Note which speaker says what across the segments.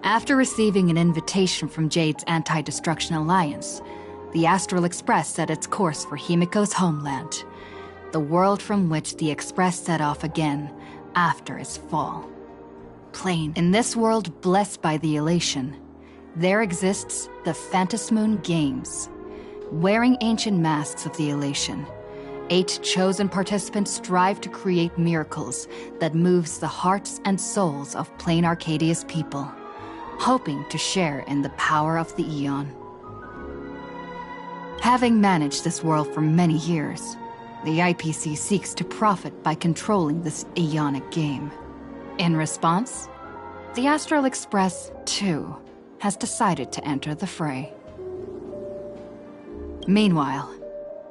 Speaker 1: After receiving an invitation from Jade's Anti-Destruction Alliance, the Astral Express set its course for Himiko's homeland, the world from which the Express set off again after its fall. In this world blessed by the elation, there exists the Phantasmoon Games. Wearing ancient masks of the elation, 8 chosen participants strive to create miracles that moves the hearts and souls of Plain Arcadia's people, hoping to share in the power of the Aeon. Having managed this world for many years, the IPC seeks to profit by controlling this Aeonic game. In response, the Astral Express, too, has decided to enter the fray. Meanwhile,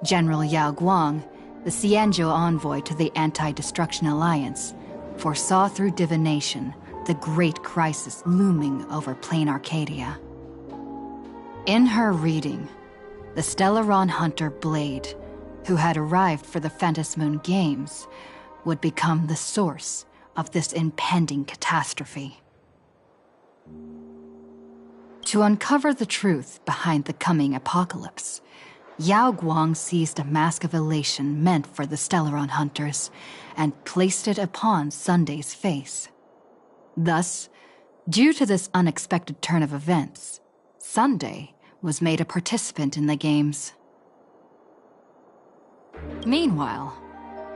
Speaker 1: General Yao Guang, the Xianzhou envoy to the Anti-Destruction Alliance, foresaw through divination the great crisis looming over Plain Arcadia. In her reading, the Stellaron hunter Blade, who had arrived for the Phantasmoon Games, would become the source of this impending catastrophe. To uncover the truth behind the coming apocalypse, Yao Guang seized a mask of elation meant for the Stellaron hunters and placed it upon Sunday's face. Thus, due to this unexpected turn of events, Sunday was made a participant in the games. Meanwhile,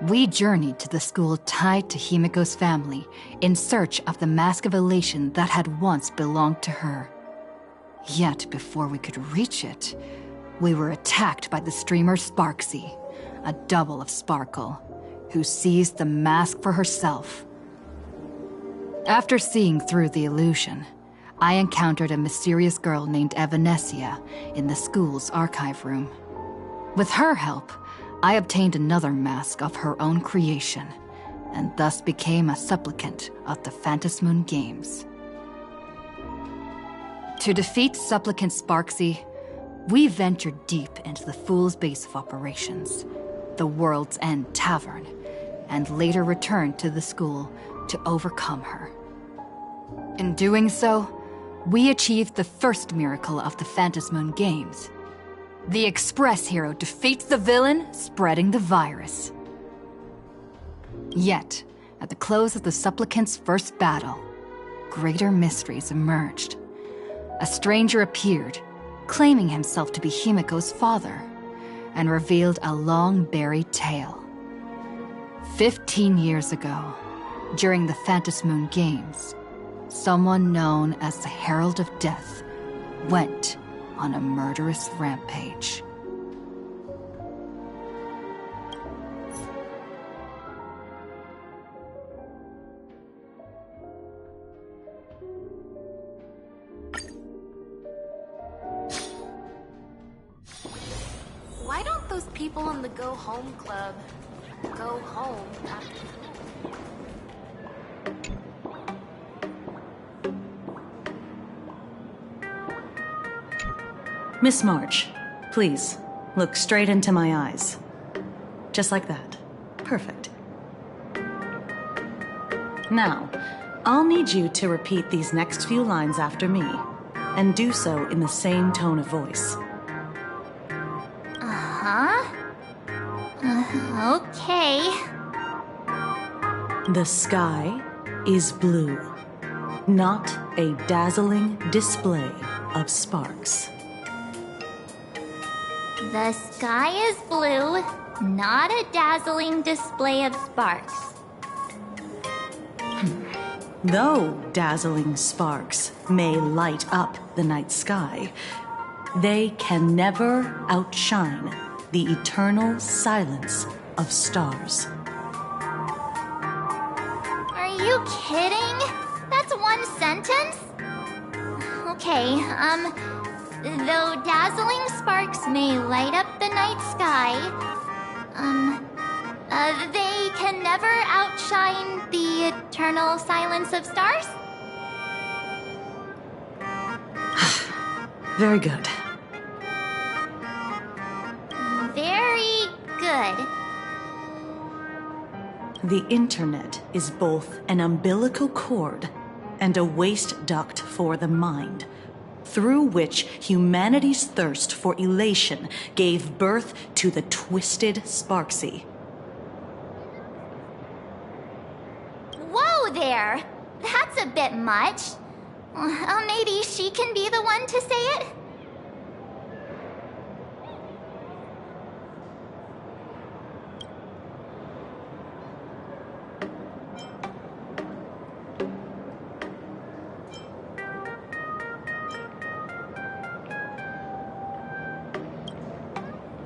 Speaker 1: we journeyed to the school tied to Himiko's family in search of the mask of elation that had once belonged to her. Yet before we could reach it, we were attacked by the streamer Sparksy, a double of Sparkle, who seized the mask for herself. After seeing through the illusion, I encountered a mysterious girl named Evanesia in the school's archive room. With her help, I obtained another mask of her own creation, and thus became a supplicant of the Phantasmoon Games. To defeat Supplicant Sparksy, we ventured deep into the Fool's base of operations, the World's End Tavern, and later returned to the school to overcome her. In doing so, we achieved the first miracle of the Phantasmoon Games. The Express hero defeats the villain, spreading the virus. Yet, at the close of the Supplicant's first battle, greater mysteries emerged. A stranger appeared, claiming himself to be Himiko's father, and revealed a long-buried tale. 15 years ago, during the Phantasmoon Games, someone known as the Herald of Death went on a murderous rampage.
Speaker 2: Why don't those people in the Go Home Club go home after school?
Speaker 3: Miss March, please, look straight into my eyes. Just like that. Perfect. Now, I'll need you to repeat these next few lines after me, and do so in the same tone of voice.
Speaker 4: Okay.
Speaker 3: The sky is blue, not a dazzling display of sparks.
Speaker 4: The sky is blue, not a dazzling display of sparks.
Speaker 3: Though dazzling sparks may light up the night sky, they can never outshine the eternal silence of stars.
Speaker 4: Are you kidding? That's one sentence? Okay, though dazzling sparks may light up the night sky, they can never outshine the eternal silence of stars?
Speaker 3: Very good.
Speaker 4: Very good.
Speaker 3: The internet is both an umbilical cord and a waste duct for the mind, through which humanity's thirst for elation gave birth to the twisted Sparksy.
Speaker 4: Whoa there! That's a bit much. Maybe she can be the one to say it?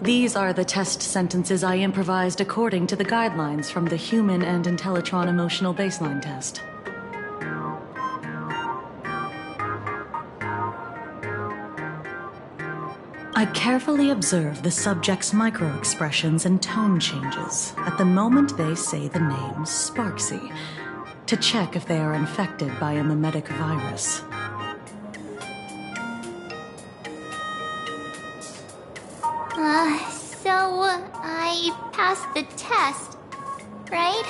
Speaker 3: These are the test sentences I improvised according to the guidelines from the Human and Intellitron Emotional Baseline Test. I carefully observe the subject's micro-expressions and tone changes at the moment they say the name Sparksy, to check if they are infected by a mimetic virus.
Speaker 4: So I passed the test, right?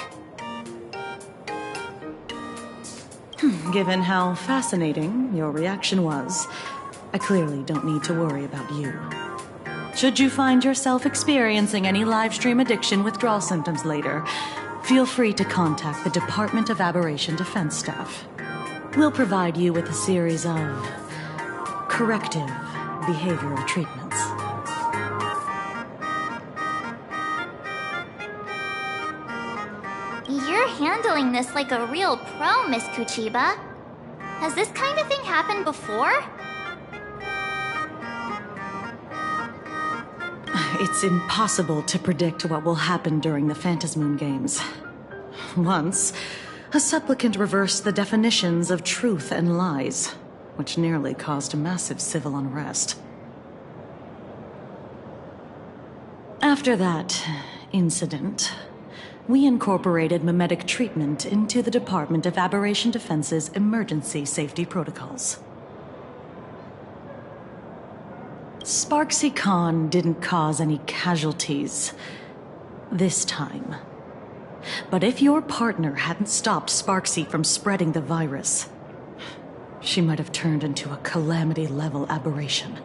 Speaker 3: Given how fascinating your reaction was, I clearly don't need to worry about you. Should you find yourself experiencing any livestream addiction withdrawal symptoms later, feel free to contact the Department of Aberration Defense staff. We'll provide you with a series of corrective behavioral treatments.
Speaker 4: You're handling this like a real pro, Miss Kuchiba. Has this kind of thing happened before?
Speaker 3: It's impossible to predict what will happen during the Phantasmoon Games. Once, a supplicant reversed the definitions of truth and lies, which nearly caused massive civil unrest. After that incident, we incorporated mimetic treatment into the Department of Aberration Defense's emergency safety protocols. Sparksy Khan didn't cause any casualties this time. But if your partner hadn't stopped Sparksy from spreading the virus, she might have turned into a calamity-level aberration.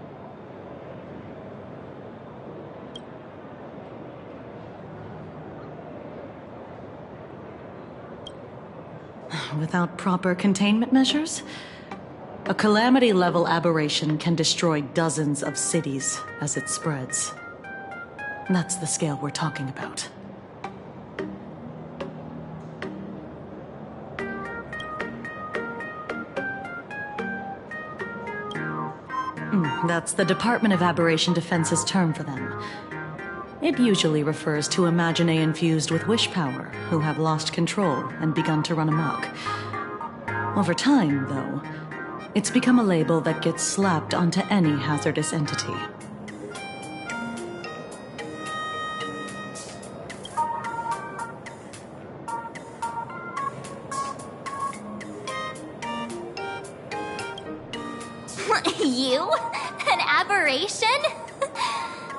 Speaker 3: Without proper containment measures, a calamity-level aberration can destroy dozens of cities as it spreads. That's the scale we're talking about. That's the Department of Aberration Defense's term for them. It usually refers to Imaginae infused with wish power who have lost control and begun to run amok. Over time, though, it's become a label that gets slapped onto any hazardous entity.
Speaker 4: You? An aberration?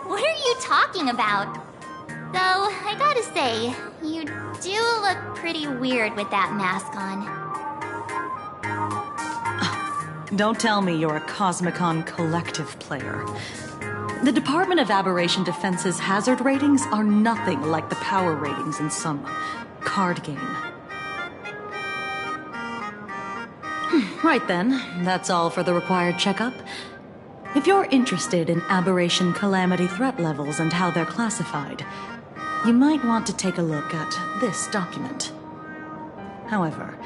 Speaker 4: What are you talking about? Though, I gotta say, you do look pretty weird with that mask on.
Speaker 3: Don't tell me you're a Cosmicon collective player. The Department of Aberration Defense's hazard ratings are nothing like the power ratings in some card game. Right then, that's all for the required checkup. If you're interested in aberration calamity threat levels and how they're classified, you might want to take a look at this document. However,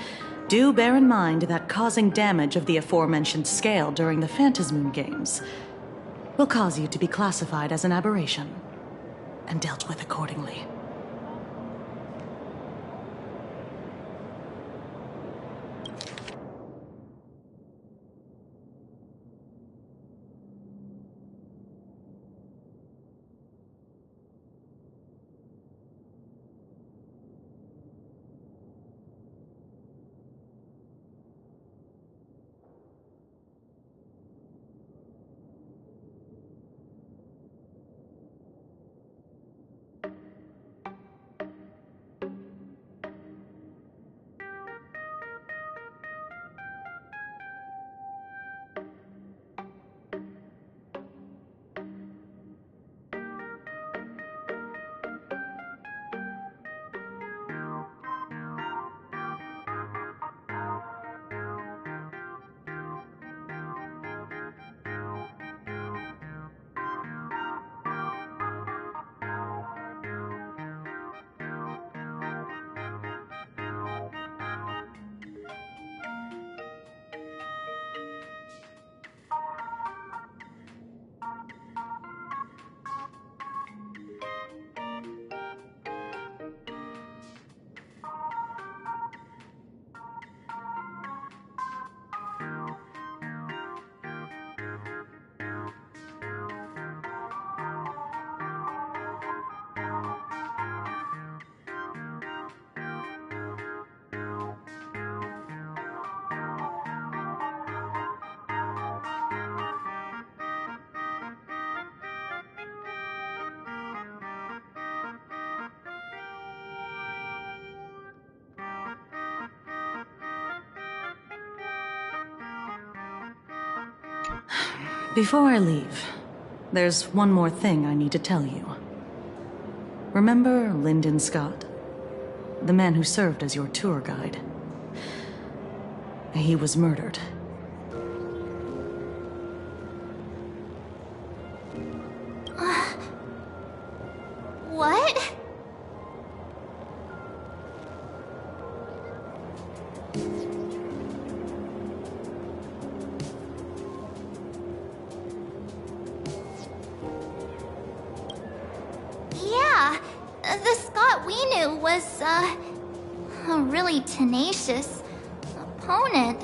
Speaker 3: do bear in mind that causing damage of the aforementioned scale during the Phantasmoon Games will cause you to be classified as an aberration and dealt with accordingly. Before I leave, there's one more thing I need to tell you. Remember Lyndon Scott? The man who served as your tour guide. He was murdered.
Speaker 4: What? Yeah, the Scott we knew was, a really tenacious opponent.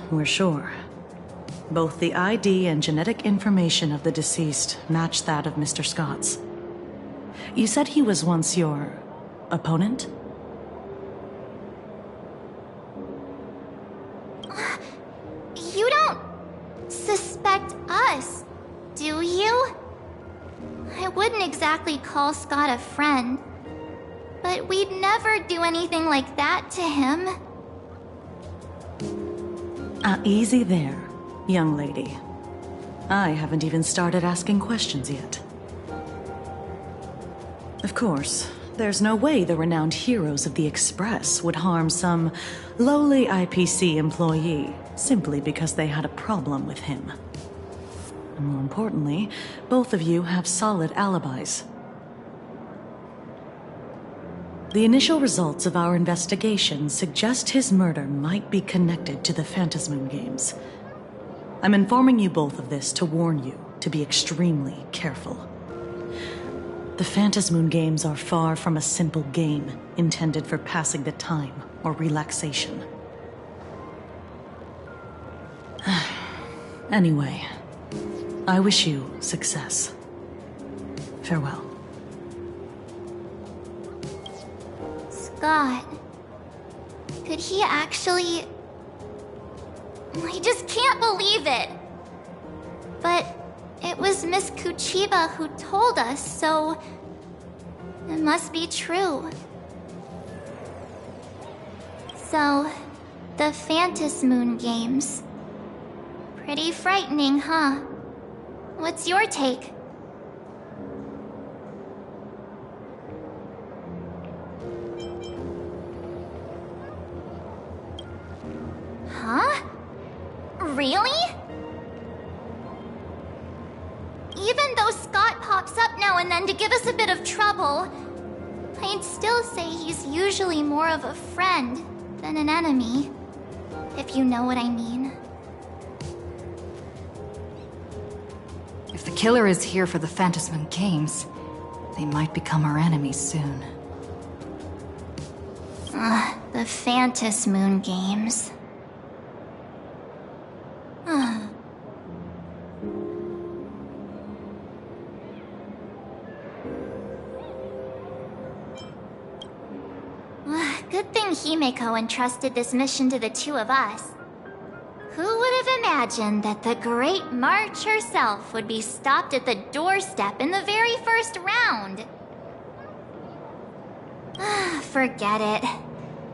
Speaker 3: We're sure. Both the ID and genetic information of the deceased match that of Mr. Scott's. You said he was once your opponent?
Speaker 4: You don't suspect us, do you? I wouldn't exactly call Scott a friend, but we'd never do anything like that to him.
Speaker 3: Easy there, young lady. I haven't even started asking questions yet. Of course, there's no way the renowned heroes of the Express would harm some lowly IPC employee simply because they had a problem with him. And more importantly, both of you have solid alibis. The initial results of our investigation suggest his murder might be connected to the Phantasmoon games. I'm informing you both of this to warn you to be extremely careful. The Phantasmoon games are far from a simple game intended for passing the time or relaxation. Anyway, I wish you success. Farewell.
Speaker 4: Scott. Could he actually... I just can't believe it. But it was Miss Kuchiba who told us, so it must be true. So, the Phantasmoon games. Pretty frightening, huh? What's your take? Huh? Really? Even though Scott pops up now and then to give us a bit of trouble, I'd still say he's usually more of a friend than an enemy, if you know what I mean.
Speaker 1: If the killer is here for the Phantasmoon games, they might become our enemies soon.
Speaker 4: The Phantasmoon games. Good thing Himeko entrusted this mission to the two of us. Who would have imagined that the Great March herself would be stopped at the doorstep in the very first round? Forget it.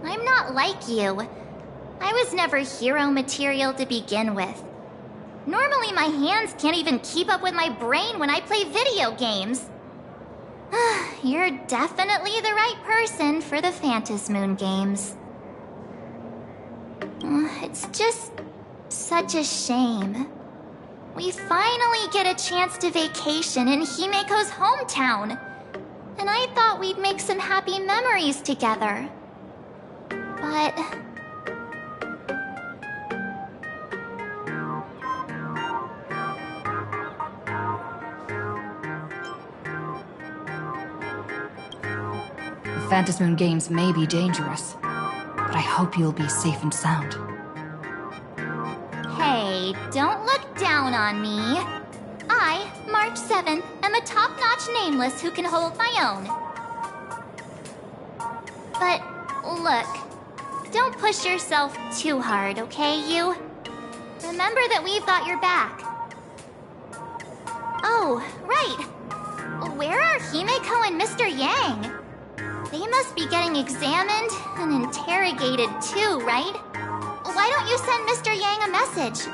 Speaker 4: I'm not like you. I was never hero material to begin with. Normally my hands can't even keep up with my brain when I play video games. You're definitely the right person for the Phantasmoon games. It's just such a shame. We finally get a chance to vacation in Himeko's hometown. And I thought we'd make some happy memories together. But...
Speaker 1: The Phantasmoon games may be dangerous, but I hope you'll be safe and sound.
Speaker 4: Hey, don't look down on me. I, March 7th, am a top-notch nameless who can hold my own. But, look, don't push yourself too hard, okay, you? Remember that we've got your back. Oh, right. Where are Himeko and Mr. Yang? They must be getting examined and interrogated too, right? Why don't you send Mr. Yang a message?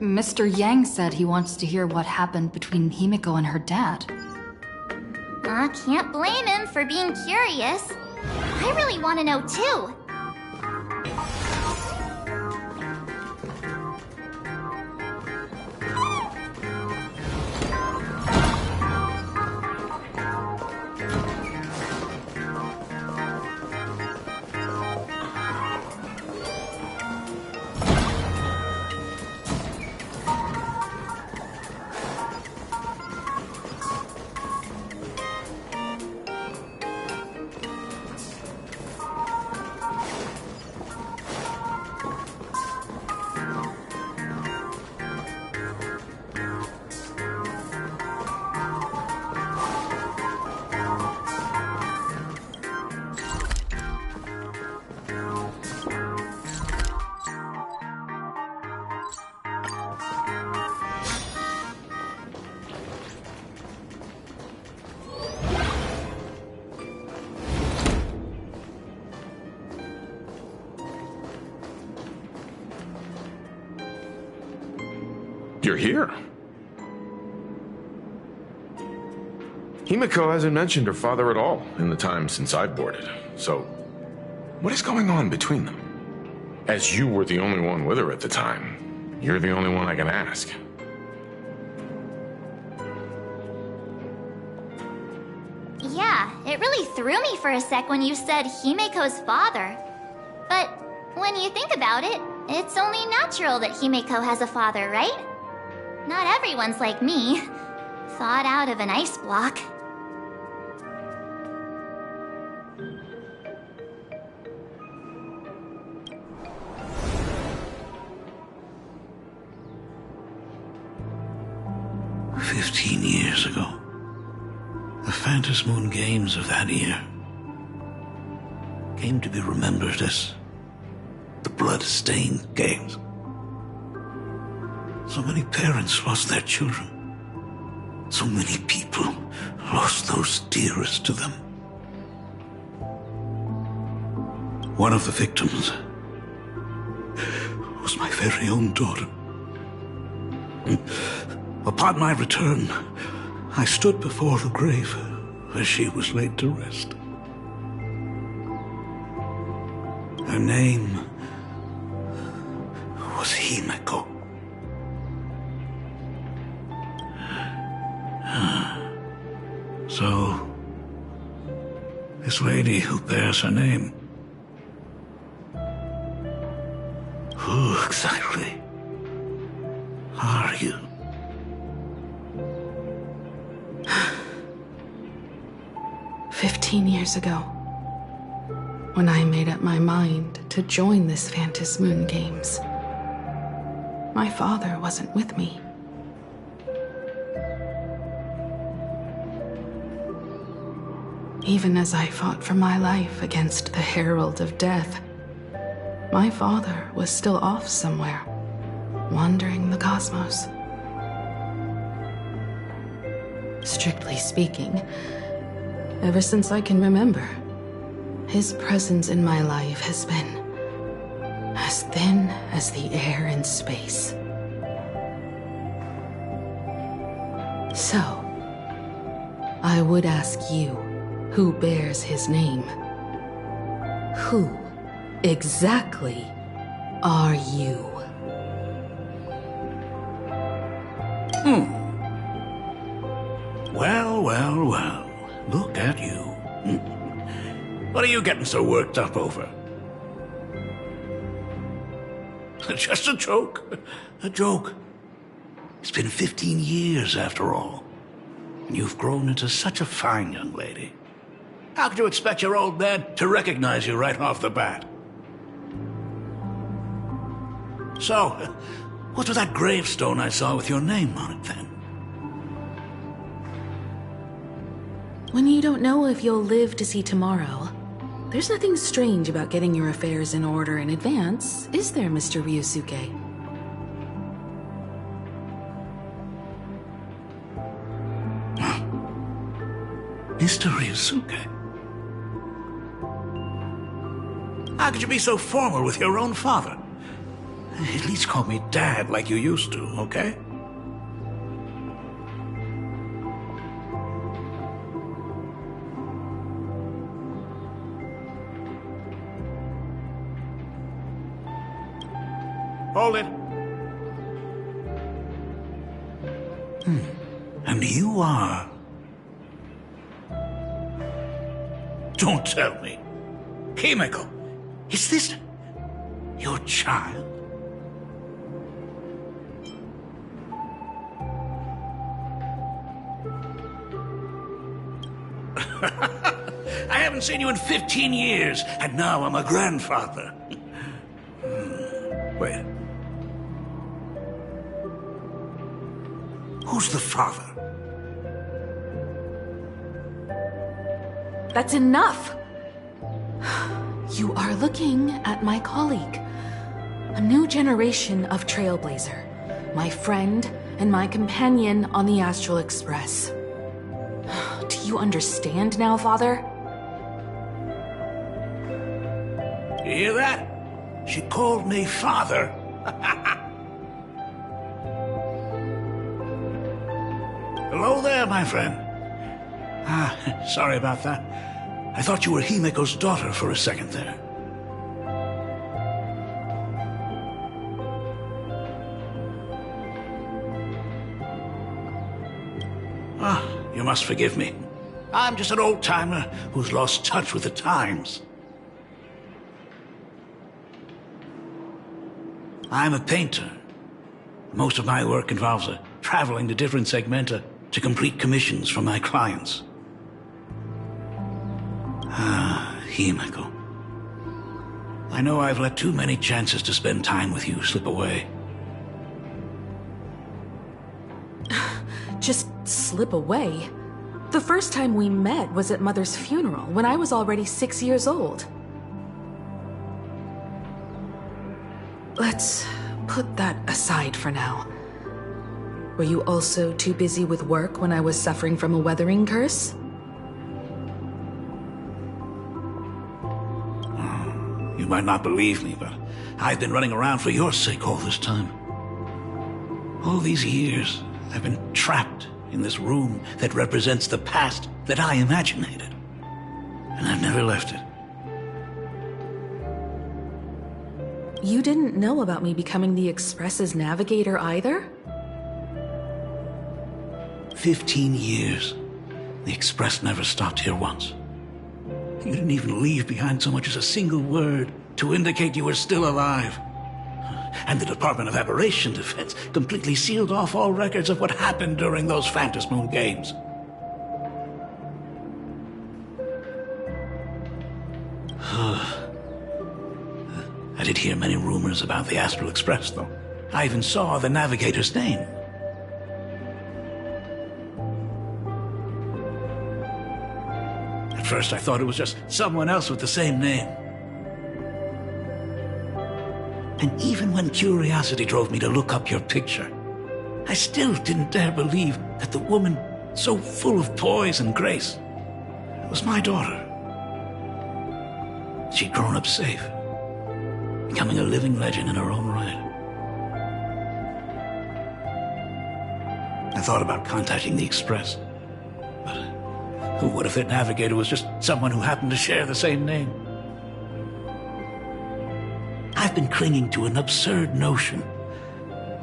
Speaker 1: Mr. Yang said he wants to hear what happened between Himiko and her dad.
Speaker 4: Can't blame him for being curious. I really want to know too.
Speaker 5: You're here. Himiko hasn't mentioned her father at all in the time since I boarded. So, what is going on between them? As you were the only one with her at the time, you're the only one I can ask.
Speaker 4: Yeah, it really threw me for a sec when you said Himiko's father. But when you think about it, it's only natural that Himiko has a father, right? Not everyone's like me, thawed out of an ice block.
Speaker 6: Years ago, the Phantom Moon Games of that year came to be remembered as the Blood-Stained Games. So many parents lost their children. So many people lost those dearest to them. One of the victims was my very own daughter. Upon my return, I stood before the grave where she was laid to rest. Her name was Himiko. So, this lady who bears her name, who exactly are you?
Speaker 7: Years ago, when I made up my mind to join this Phantom Moon Games, my father wasn't with me. Even as I fought for my life against the Herald of Death, my father was still off somewhere, wandering the cosmos. strictly speaking. Ever since I can remember, his presence in my life has been as thin as the air in space. So, I would ask you, who bears his name? Who exactly are you?
Speaker 6: Well. Look at you. What are you getting so worked up over? Just a joke. A joke. It's been 15 years, after all. And you've grown into such a fine young lady. How could you expect your old man to recognize you right off the bat? So, what's with that gravestone I saw with your name on it, then?
Speaker 7: When you don't know if you'll live to see tomorrow, there's nothing strange about getting your affairs in order in advance, is there, Mr. Ryusuke?
Speaker 6: Mr. Ryusuke? How could you be so formal with your own father? At least call me Dad like you used to, okay? Hold it. And you are... Don't tell me. Himeko, is this your child? I haven't seen you in 15 years, and now I'm a grandfather. Wait. Who's the father?
Speaker 7: That's enough! You are looking at my colleague. A new generation of trailblazer. My friend and my companion on the Astral Express. Do you understand now, Father?
Speaker 6: You hear that? She called me father. Hello there, my friend. Sorry about that. I thought you were Himeko's daughter for a second there. You must forgive me. I'm just an old-timer who's lost touch with the times. I'm a painter. Most of my work involves traveling to different segmenta to complete commissions for my clients. Himeko. I know I've let too many chances to spend time with you slip away.
Speaker 7: Just slip away? The first time we met was at Mother's funeral, when I was already 6 years old. Let's put that aside for now. Were you also too busy with work when I was suffering from a weathering curse?
Speaker 6: You might not believe me, but I've been running around for your sake all this time. All these years, I've been trapped in this room that represents the past that I imaginated. And I've never left it.
Speaker 7: You didn't know about me becoming the Express's navigator either?
Speaker 6: 15 years. The Express never stopped here once. You didn't even leave behind so much as a single word to indicate you were still alive. And the Department of Aberration Defense completely sealed off all records of what happened during those Phantasmoon games. I did hear many rumors about the Astral Express, though. I even saw the navigator's name. At first, I thought it was just someone else with the same name. And even when curiosity drove me to look up your picture, I still didn't dare believe that the woman so full of poise and grace. It was my daughter. She'd grown up safe, becoming a living legend in her own right. I thought about contacting the Express, but what if their navigator was just someone who happened to share the same name? I've been clinging to an absurd notion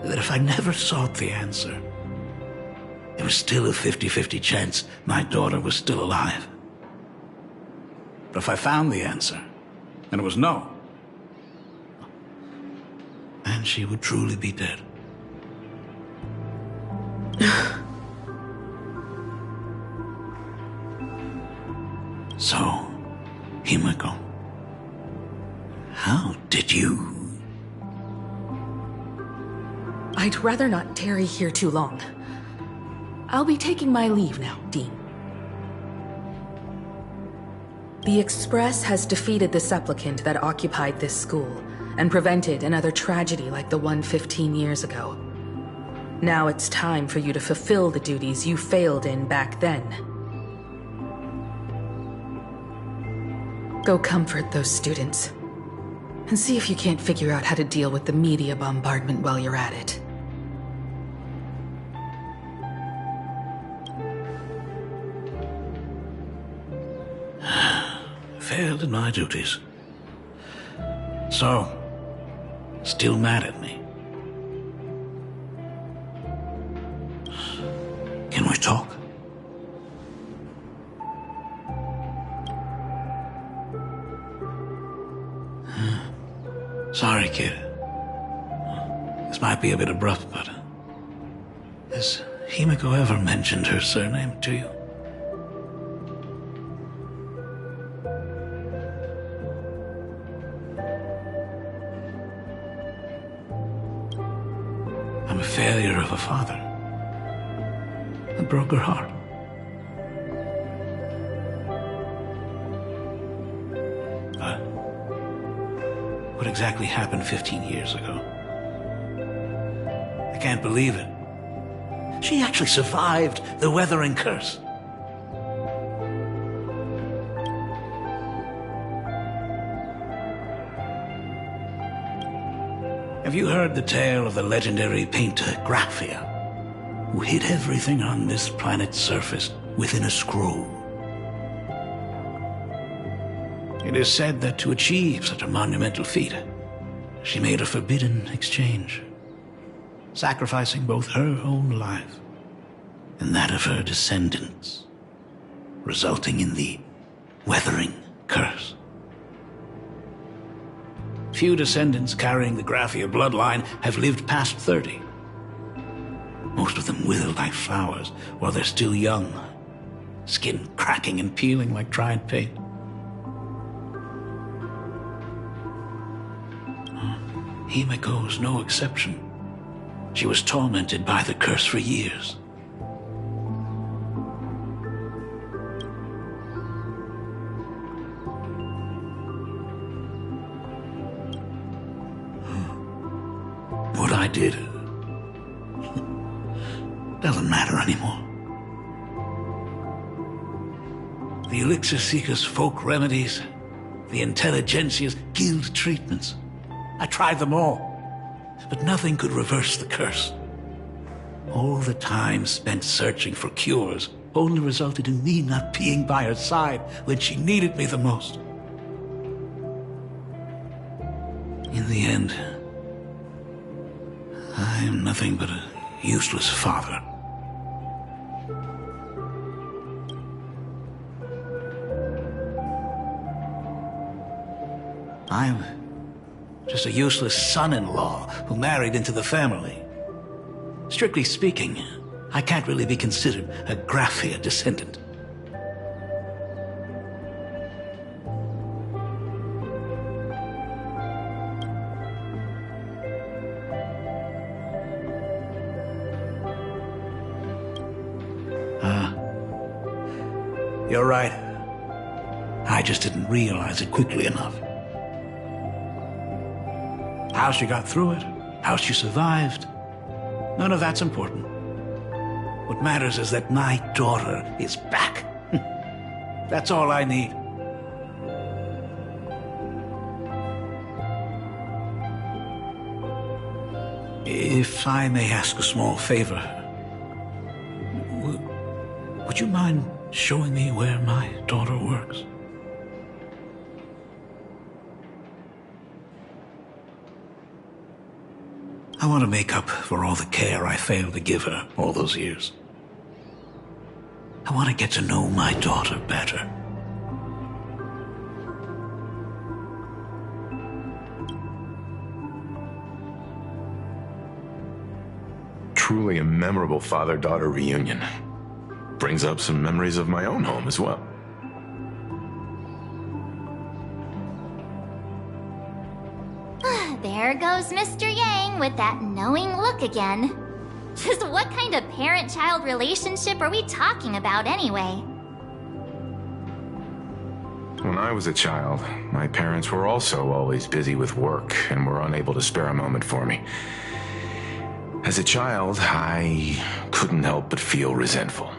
Speaker 6: that if I never sought the answer, there was still a 50-50 chance my daughter was still alive. But if I found the answer, and it was no, then she would truly be dead. So, Himeko, how did you...
Speaker 7: I'd rather not tarry here too long. I'll be taking my leave now, Dean. The Express has defeated the supplicant that occupied this school and prevented another tragedy like the one 15 years ago. Now it's time for you to fulfill the duties you failed in back then. Go comfort those students, and see if you can't figure out how to deal with the media bombardment while you're at it.
Speaker 6: Failed in my duties. So, still mad at me. Can we talk? Sorry, kid. This might be a bit abrupt, but... has Himeko ever mentioned her surname to you? I'm a failure of a father. I broke her heart. But what exactly happened 15 years ago? I can't believe it. She actually survived the weathering curse. Have you heard the tale of the legendary painter Graphia, who hid everything on this planet's surface within a scroll? It is said that to achieve such a monumental feat, she made a forbidden exchange, sacrificing both her own life and that of her descendants, resulting in the weathering curse. Few descendants carrying the Graphia bloodline have lived past 30. Most of them wither like flowers while they're still young, skin cracking and peeling like dried paint. Himeko was no exception. She was tormented by the curse for years. What I did doesn't matter anymore. The Elixir Seekers' folk remedies, the Intelligentsia's guild treatments. I tried them all, but nothing could reverse the curse. All the time spent searching for cures only resulted in me not being by her side when she needed me the most. In the end, I am nothing but a useless father. I'm just a useless son-in-law who married into the family. Strictly speaking, I can't really be considered a Graphia descendant. You're right. I just didn't realize it quickly enough. How she got through it, how she survived, none of that's important. What matters is that my daughter is back. That's all I need. If I may ask a small favor, would you mind showing me where my daughter works? I want to make up for all the care I failed to give her all those years. I want to get to know my daughter better.
Speaker 5: Truly a memorable father-daughter reunion. Brings up some memories of my own home as well.
Speaker 4: There goes Mr. Yang with that knowing look again. Just what kind of parent-child relationship are we talking about anyway?
Speaker 5: When I was a child, my parents were also always busy with work and were unable to spare a moment for me. As a child, I couldn't help but feel resentful.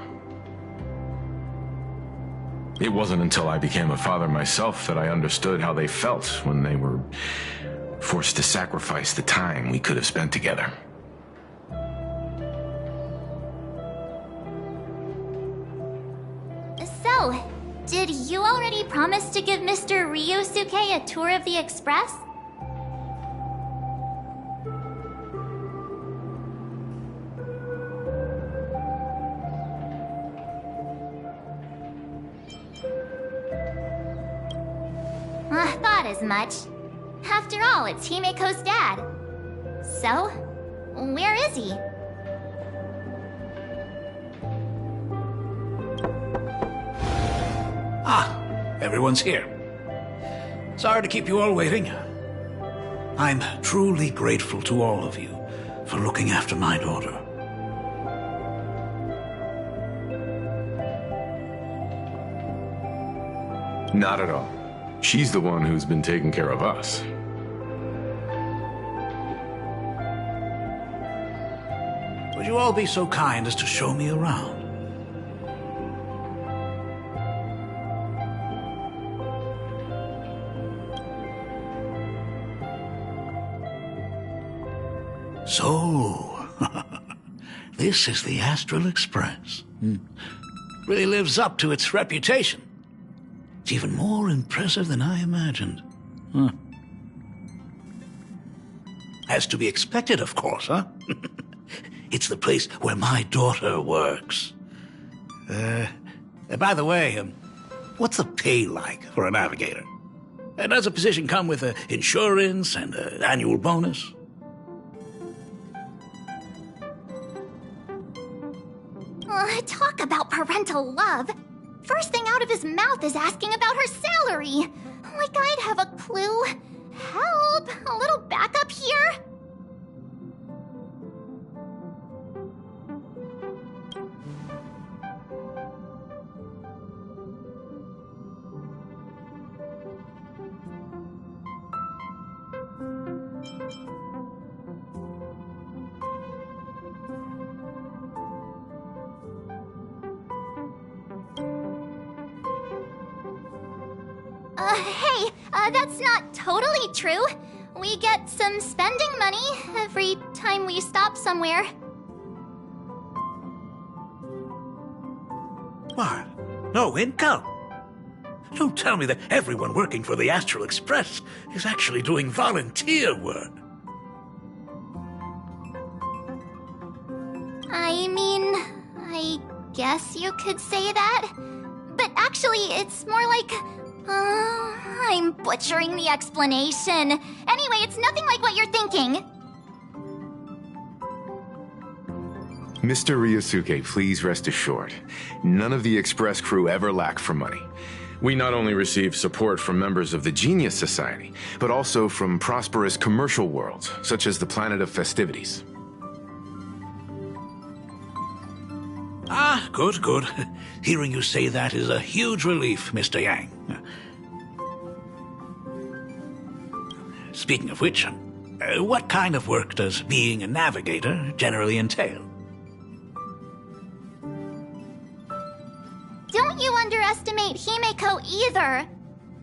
Speaker 5: It wasn't until I became a father myself that I understood how they felt when they were forced to sacrifice the time we could have spent together.
Speaker 4: So, did you already promise to give Mr. Ryosuke a tour of the Express? I thought as much. After all, it's Himeko's dad. So, where is he?
Speaker 6: Ah, everyone's here. Sorry to keep you all waiting. I'm truly grateful to all of you for looking after my daughter.
Speaker 5: Not at all. She's the one who's been taking care of us.
Speaker 6: Would you all be so kind as to show me around? So, this is the Astral Express. Really lives up to its reputation. It's even more impressive than I imagined. As to be expected, of course, huh? It's the place where my daughter works. By the way, what's the pay like for a navigator? Does a position come with insurance and an annual bonus?
Speaker 4: Talk about parental love. First thing out of his mouth is asking about her salary. Like I'd have a clue. Help! A little backup here? Hey, that's not totally true. We get some spending money every time we stop somewhere.
Speaker 6: What? No income? Don't tell me that everyone working for the Astral Express is actually doing volunteer work.
Speaker 4: I mean, I guess you could say that. But actually, it's more like... I'm butchering the explanation. Anyway, it's nothing like what you're thinking.
Speaker 5: Mr. Ryosuke, please rest assured. None of the Express crew ever lack for money. We not only receive support from members of the Genius Society, but also from prosperous commercial worlds, such as the Planet of Festivities.
Speaker 6: Ah, good, good. Hearing you say that is a huge relief, Mr. Yang. Speaking of which, what kind of work does being a navigator generally entail?
Speaker 4: don't you underestimate Himeko either.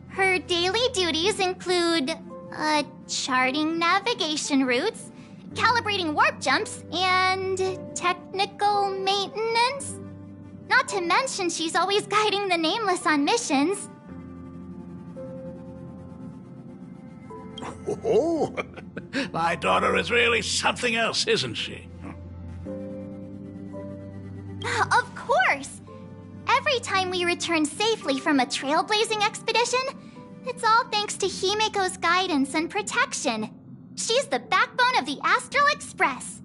Speaker 4: Her daily duties include, charting navigation routes, calibrating warp jumps, and technical maintenance. Not to mention she's always guiding the Nameless on missions.
Speaker 6: Oh, my daughter is really something else, isn't she?
Speaker 4: Of course! Every time we return safely from a trailblazing expedition, it's all thanks to Himeko's guidance and protection. She's the backbone of the Astral Express.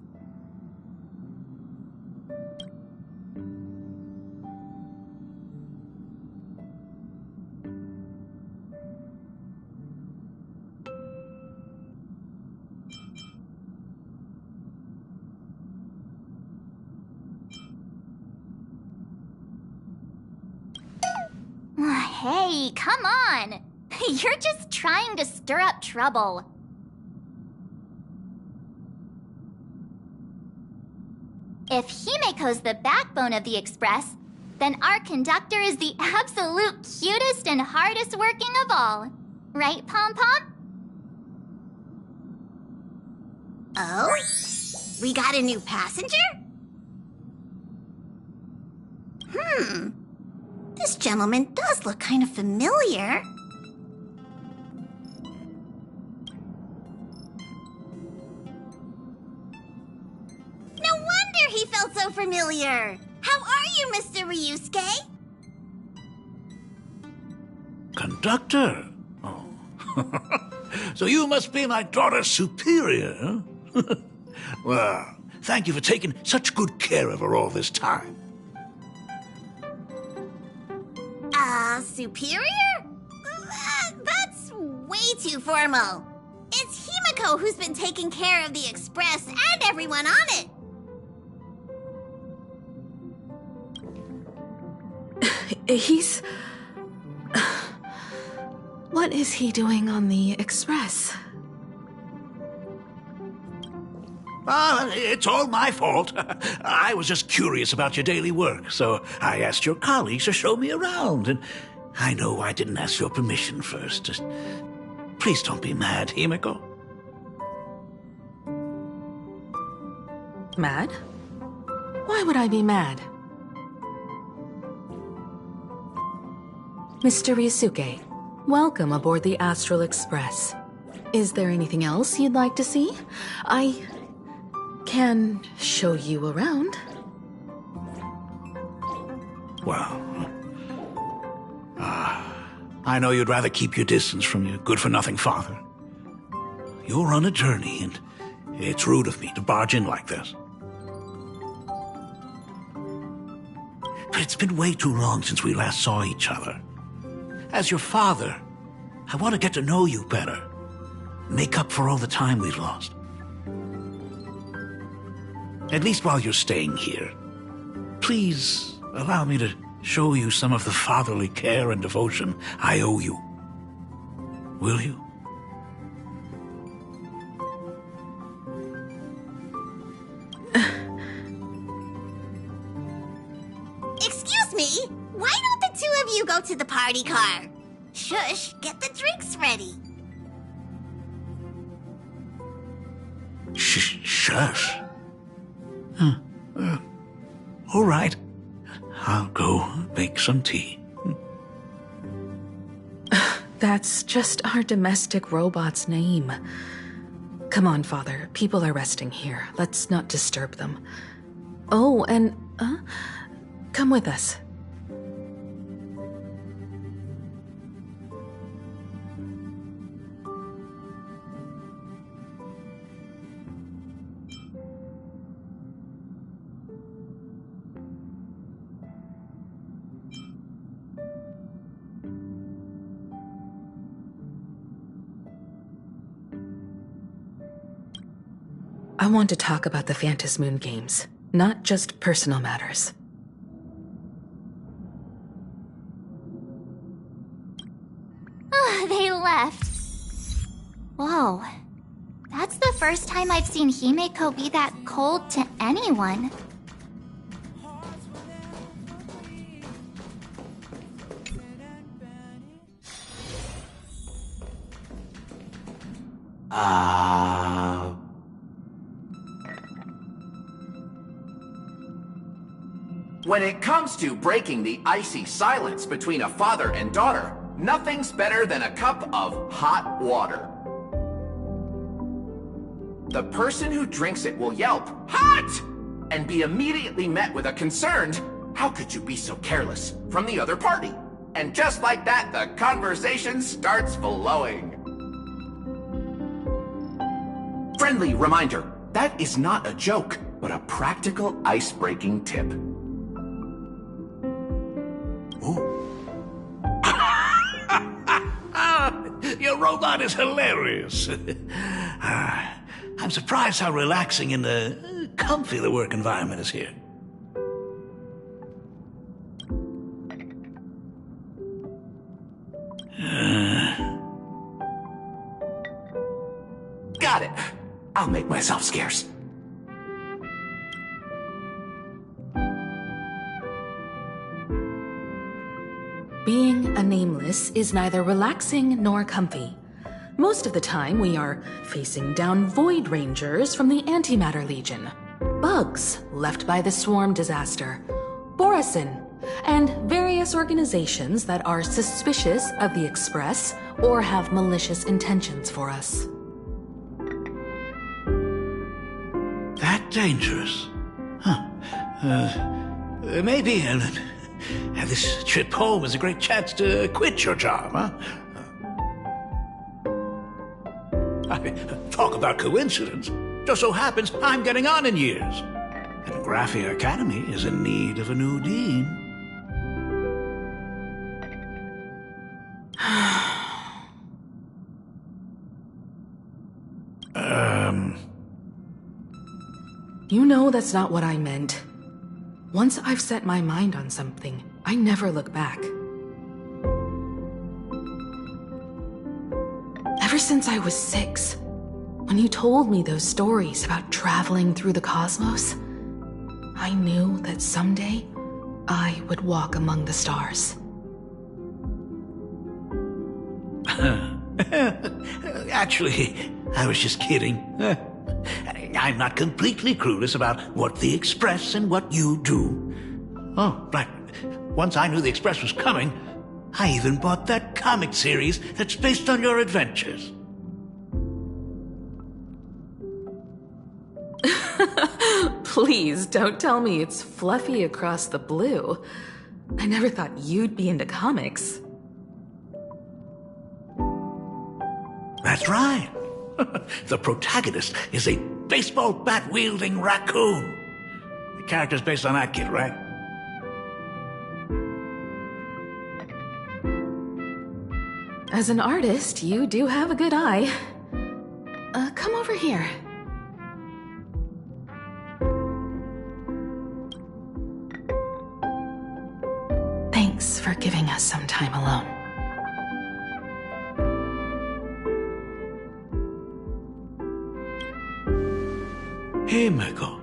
Speaker 4: Hey, come on! You're just trying to stir up trouble. If Himeko's the backbone of the Express, then our conductor is the absolute cutest and hardest working of all. Right, Pom Pom?
Speaker 8: Oh? We got a new passenger? This gentleman does look kind of familiar. No wonder he felt so familiar. How are you, Mr. Ryusuke?
Speaker 6: Conductor? Oh. So you must be my daughter's superior, huh? Well, thank you for taking such good care of her all this time.
Speaker 8: Superior? That's way too formal. It's Himeko who's been taking care of the Express and everyone on it.
Speaker 7: He's... What is he doing on the Express?
Speaker 6: It's all my fault. I was just curious about your daily work, so I asked your colleagues to show me around, and I know I didn't ask your permission first. Just please don't be mad, Himeko.
Speaker 7: Mad? Why would I be mad? Mr. Ryusuke, welcome aboard the Astral Express. Is there anything else you'd like to see? I can show you around.
Speaker 6: Well, I know you'd rather keep your distance from your good-for-nothing father. You're on a journey, and it's rude of me to barge in like this. But it's been way too long since we last saw each other. As your father, I want to get to know you better. Make up for all the time we've lost. At least while you're staying here, please allow me to show you some of the fatherly care and devotion I owe you. Will you?
Speaker 8: Excuse me? Why don't the two of you go to the party car? Shush, get the drinks ready.
Speaker 6: Shush. All right. I'll go make some tea.
Speaker 7: That's just our domestic robot's name. Come on, Father. People are resting here. Let's not disturb them. Oh, and, come with us. I want to talk about the Phantom Moon games, not just personal matters.
Speaker 4: They left. Whoa. That's the first time I've seen Himeko be that cold to anyone.
Speaker 9: When it comes to breaking the icy silence between a father and daughter, nothing's better than a cup of hot water. The person who drinks it will yelp, "Hot!" and be immediately met with a concerned, "How could you be so careless?" from the other party. And just like that, the conversation starts flowing. Friendly reminder, that is not a joke, but a practical ice-breaking tip.
Speaker 6: Your robot is hilarious. I'm surprised how relaxing and comfy the work environment is here.
Speaker 9: Got it. I'll make myself scarce.
Speaker 7: Being a nameless is neither relaxing nor comfy. Most of the time, we are facing down Void Rangers from the Antimatter Legion, bugs left by the Swarm disaster, Borisin, and various organizations that are suspicious of the Express or have malicious intentions for us.
Speaker 6: That dangerous? Huh. Maybe this trip home is a great chance to quit your job, huh? Talk about coincidence. Just so happens I'm getting on in years. And Graphia Academy is in need of a new dean.
Speaker 7: You know that's not what I meant. Once I've set my mind on something, I never look back. Ever since I was 6, when you told me those stories about traveling through the cosmos, I knew that someday I would walk among the stars.
Speaker 6: Actually, I was just kidding. I'm not completely clueless about what the Express and what you do. Oh, right. Once I knew the Express was coming, I even bought that comic series that's based on your adventures.
Speaker 7: Please, don't tell me it's fluffy across the blue. I never thought you'd be into comics.
Speaker 6: That's right. The protagonist is a baseball bat-wielding raccoon. The character's based on that kid, right?
Speaker 7: As an artist, you do have a good eye. Come over here. Thanks for giving us some time alone.
Speaker 6: Hey, Miko.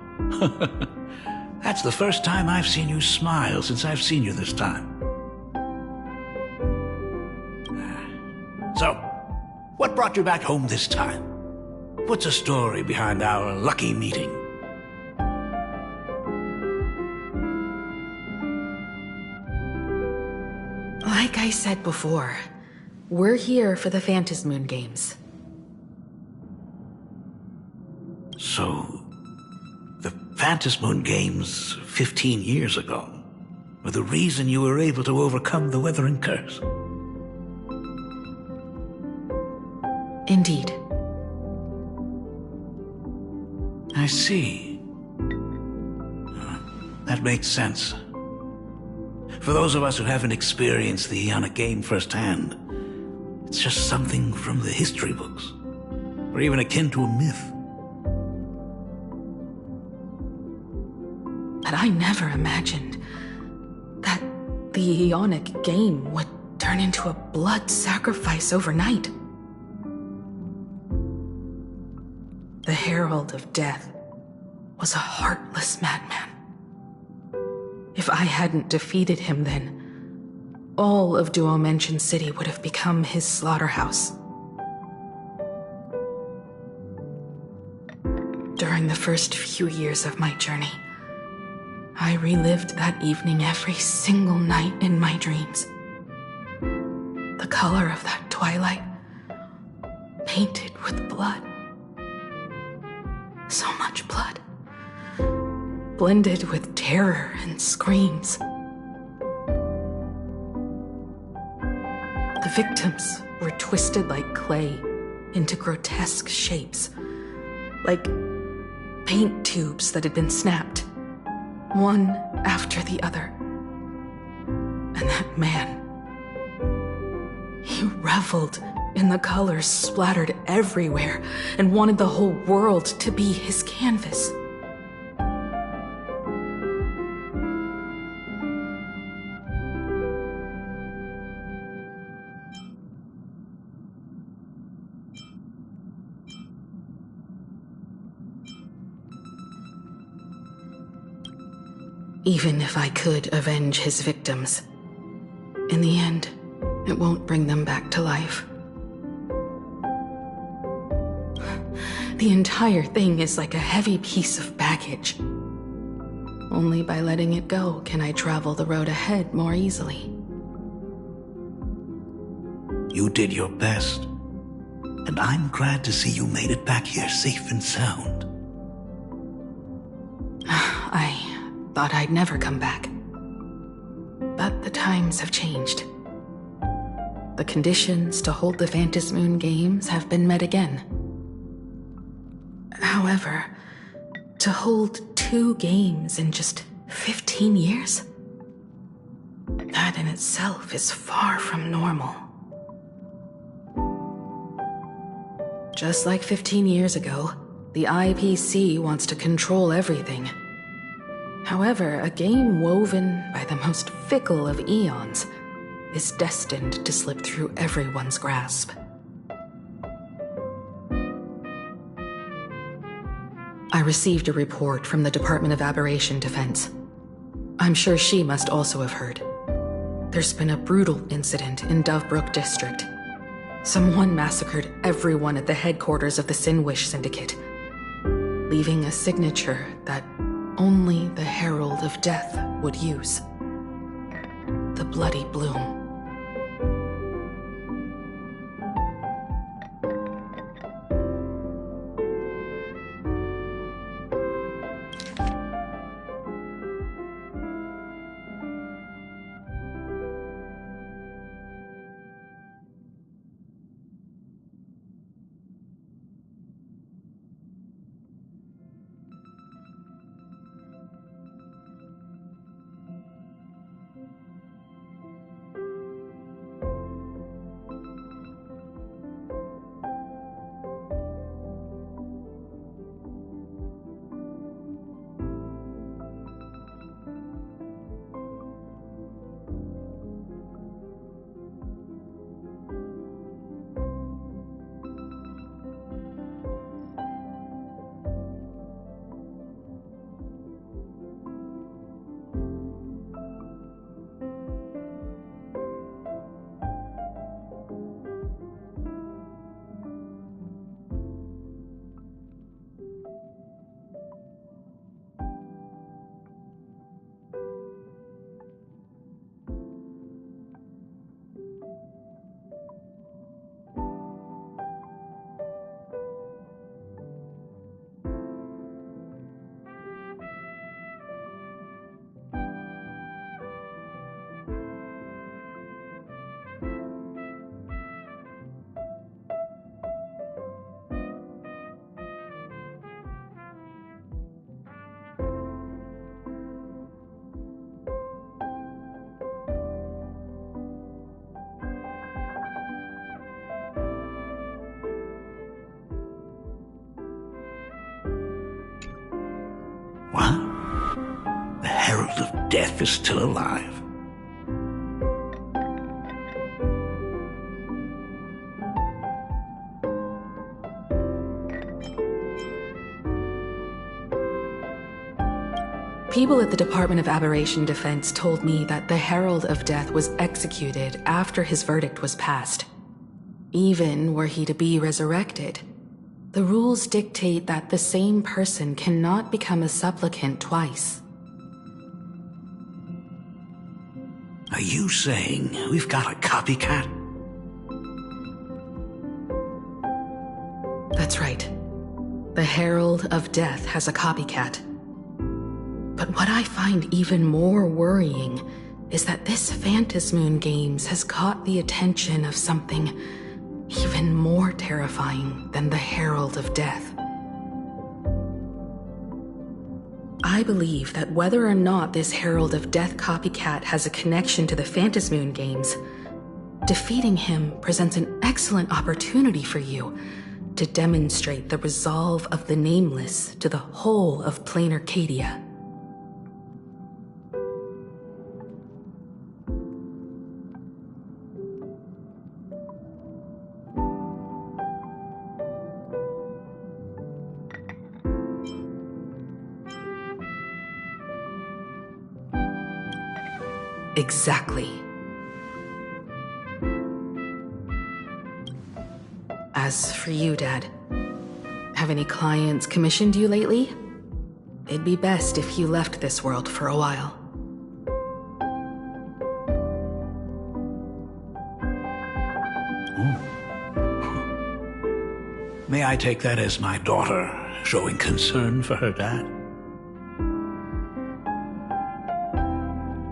Speaker 6: That's the first time I've seen you smile since I've seen you this time. So, what brought you back home this time? What's the story behind our lucky meeting?
Speaker 7: Like I said before, we're here for the Phantasmoon Games.
Speaker 6: So, the Phantasmoon Games 15 years ago were the reason you were able to overcome the Weathering Curse?
Speaker 7: Indeed.
Speaker 6: I see. That makes sense. For those of us who haven't experienced the Ionic game firsthand, it's just something from the history books, or even akin to a myth.
Speaker 7: But I never imagined that the Ionic game would turn into a blood sacrifice overnight. The Herald of Death was a heartless madman. If I hadn't defeated him then, all of Duomension City would have become his slaughterhouse. During the first few years of my journey, I relived that evening every single night in my dreams. The color of that twilight, painted with blood. So much blood, blended with terror and screams. The victims were twisted like clay into grotesque shapes, like paint tubes that had been snapped, one after the other. And that man, he reveled in the colors splattered everywhere and wanted the whole world to be his canvas. Even if I could avenge his victims, in the end, it won't bring them back to life. The entire thing is like a heavy piece of baggage. Only by letting it go can I travel the road ahead more easily.
Speaker 6: You did your best, and I'm glad to see you made it back here safe and sound.
Speaker 7: I thought I'd never come back. But the times have changed. The conditions to hold the Vantis Moon Games have been met again. However, to hold 2 games in just 15 years? That in itself is far from normal. Just like 15 years ago, the IPC wants to control everything. However, a game woven by the most fickle of eons is destined to slip through everyone's grasp. I received a report from the Department of Aberration Defense. I'm sure she must also have heard. There's been a brutal incident in Dovebrook District. Someone massacred everyone at the headquarters of the Sinwish Syndicate, leaving a signature that only the Herald of Death would use. The Bloody Bloom.
Speaker 6: What? The Herald of Death is still alive.
Speaker 7: People at the Department of Aberration Defense told me that the Herald of Death was executed after his verdict was passed, even were he to be resurrected. The rules dictate that the same person cannot become a supplicant twice.
Speaker 6: Are you saying we've got a copycat?
Speaker 7: That's right. The Herald of Death has a copycat. But what I find even more worrying is that this Phantasmoon Games has caught the attention of something even more terrifying than the Herald of Death. I believe that whether or not this Herald of Death copycat has a connection to the Phantasmoon Games, defeating him presents an excellent opportunity for you to demonstrate the resolve of the Nameless to the whole of plain Arcadia. Exactly. As for you, Dad, have any clients commissioned you lately? It'd be best if you left this world for a while.
Speaker 6: May I take that as my daughter showing concern for her dad?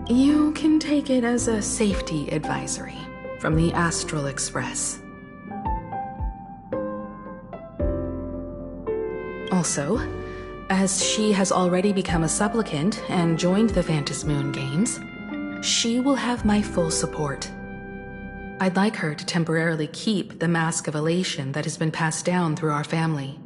Speaker 7: You can take it as a safety advisory from the Astral Express. Also, as she has already become a supplicant and joined the Phantasmoon Games, she will have my full support. I'd like her to temporarily keep the Mask of Elation that has been passed down through our family.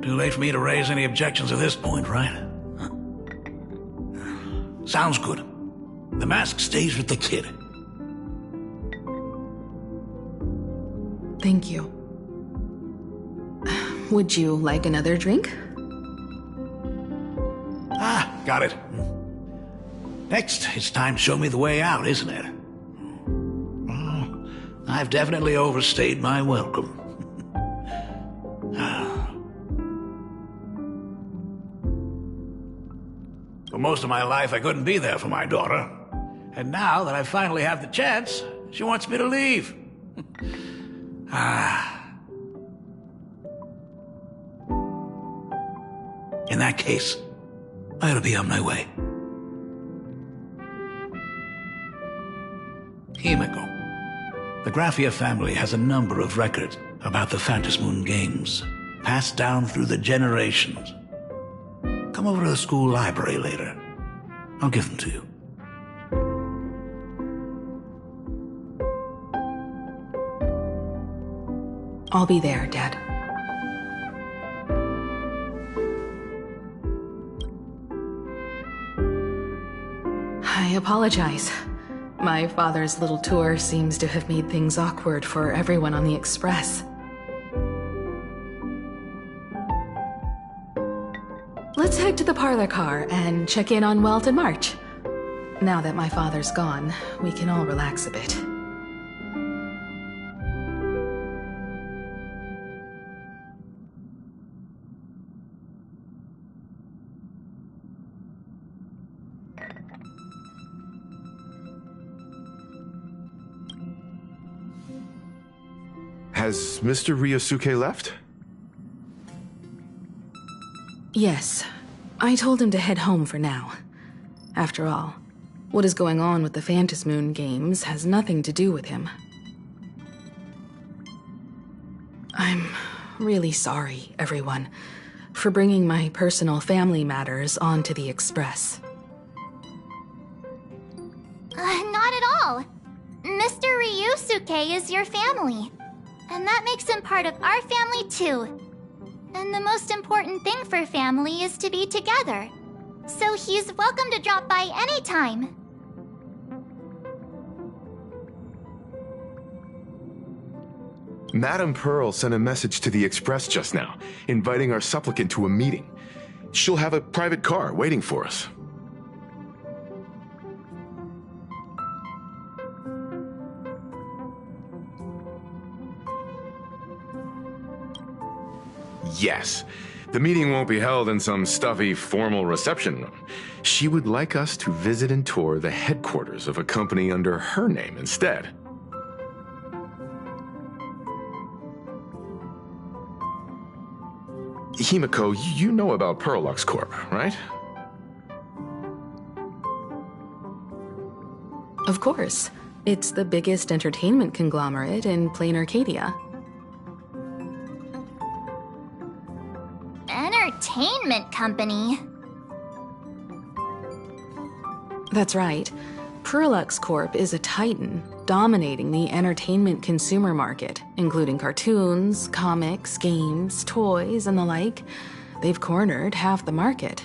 Speaker 6: Too late for me to raise any objections at this point, right? Sounds good. The mask stays with the kid.
Speaker 7: Thank you. Would you like another drink?
Speaker 6: Got it. Next, it's time to show me the way out, isn't it? Well, I've definitely overstayed my welcome. For most of my life, I couldn't be there for my daughter. And now that I finally have the chance, she wants me to leave. In that case, I ought to be on my way. Himiko. The Graphia family has a number of records about the Phantasmoon Games, passed down through the generations. Come over to the school library later. I'll give them to you.
Speaker 7: I'll be there, Dad. I apologize. My father's little tour seems to have made things awkward for everyone on the Express. Let's head to the parlor car and check in on Welt and March. Now that my father's gone, we can all relax a bit.
Speaker 5: Has Mr. Ryosuke left?
Speaker 7: Yes. I told him to head home for now. After all, what is going on with the Phantasmoon Games has nothing to do with him. I'm really sorry, everyone, for bringing my personal family matters onto the Express.
Speaker 4: Not at all. Mr. Ryosuke is your family. And that makes him part of our family too. And the most important thing for family is to be together. So he's welcome to drop by anytime.
Speaker 5: Madame Pearl sent a message to the Express just now, inviting our supplicant to a meeting. She'll have a private car waiting for us. Yes. The meeting won't be held in some stuffy, formal reception room. She would like us to visit and tour the headquarters of a company under her name instead. Himiko, you know about Perlux Corp, right?
Speaker 7: Of course. It's the biggest entertainment conglomerate in plain Arcadia.
Speaker 4: Entertainment company?
Speaker 7: That's right. Perlux Corp is a titan, dominating the entertainment consumer market, including cartoons, comics, games, toys, and the like. They've cornered half the market.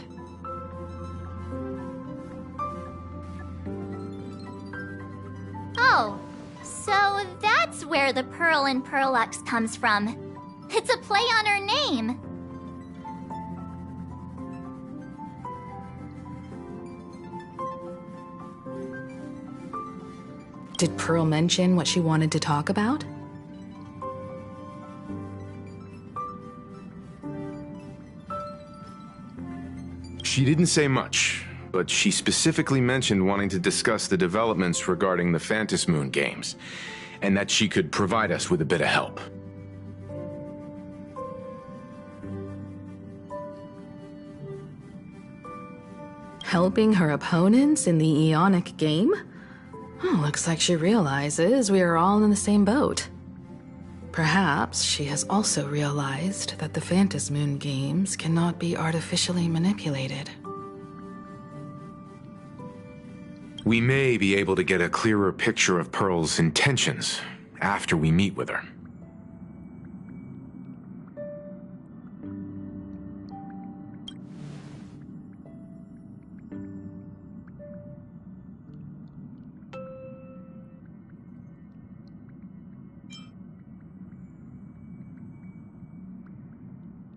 Speaker 4: Oh, so that's where the Pearl in Perlux comes from. It's a play on her name.
Speaker 7: Did Pearl mention what she wanted to talk about?
Speaker 5: She didn't say much, but she specifically mentioned wanting to discuss the developments regarding the Phantom Moon games, and that she could provide us with a bit of help.
Speaker 7: Helping her opponents in the Eonic game? Oh, looks like she realizes we are all in the same boat. Perhaps she has also realized that the Phantom Moon games cannot be artificially manipulated.
Speaker 5: We may be able to get a clearer picture of Pearl's intentions after we meet with her.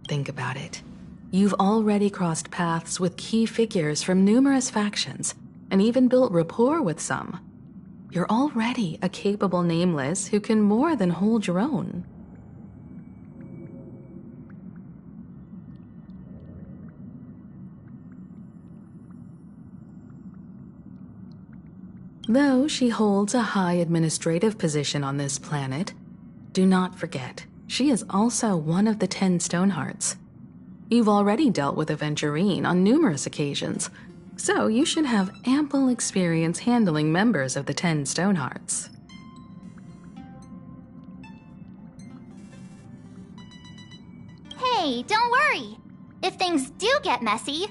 Speaker 7: Think about it. You've already crossed paths with key figures from numerous factions, and even built rapport with some. You're already a capable nameless who can more than hold your own. Though she holds a high administrative position on this planet, do not forget, she is also one of the 10 Stonehearts. You've already dealt with Aventurine on numerous occasions, so you should have ample experience handling members of the 10 Stonehearts.
Speaker 4: Hey, don't worry. If things do get messy,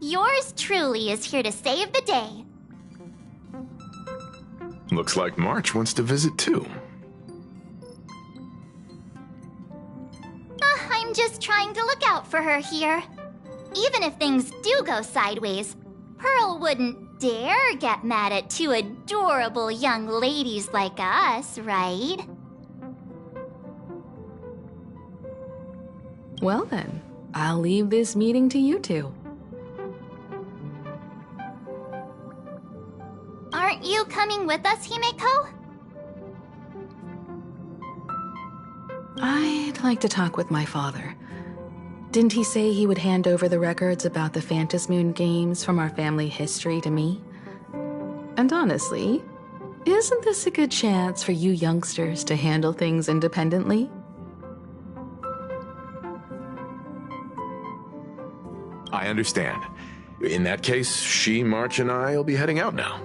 Speaker 4: yours truly is here to save the day.
Speaker 5: Looks like March wants to visit too.
Speaker 4: I'm just trying to look out for her here. Even if things do go sideways, Pearl wouldn't dare get mad at two adorable young ladies like us, right?
Speaker 7: Well then, I'll leave this meeting to you two.
Speaker 4: Aren't you coming with us, Himeko?
Speaker 7: I'd like to talk with my father. Didn't he say he would hand over the records about the Phantom Moon games from our family history to me? And honestly, isn't this a good chance for you youngsters to handle things independently?
Speaker 5: I understand. In that case, she, March, and I will be heading out now.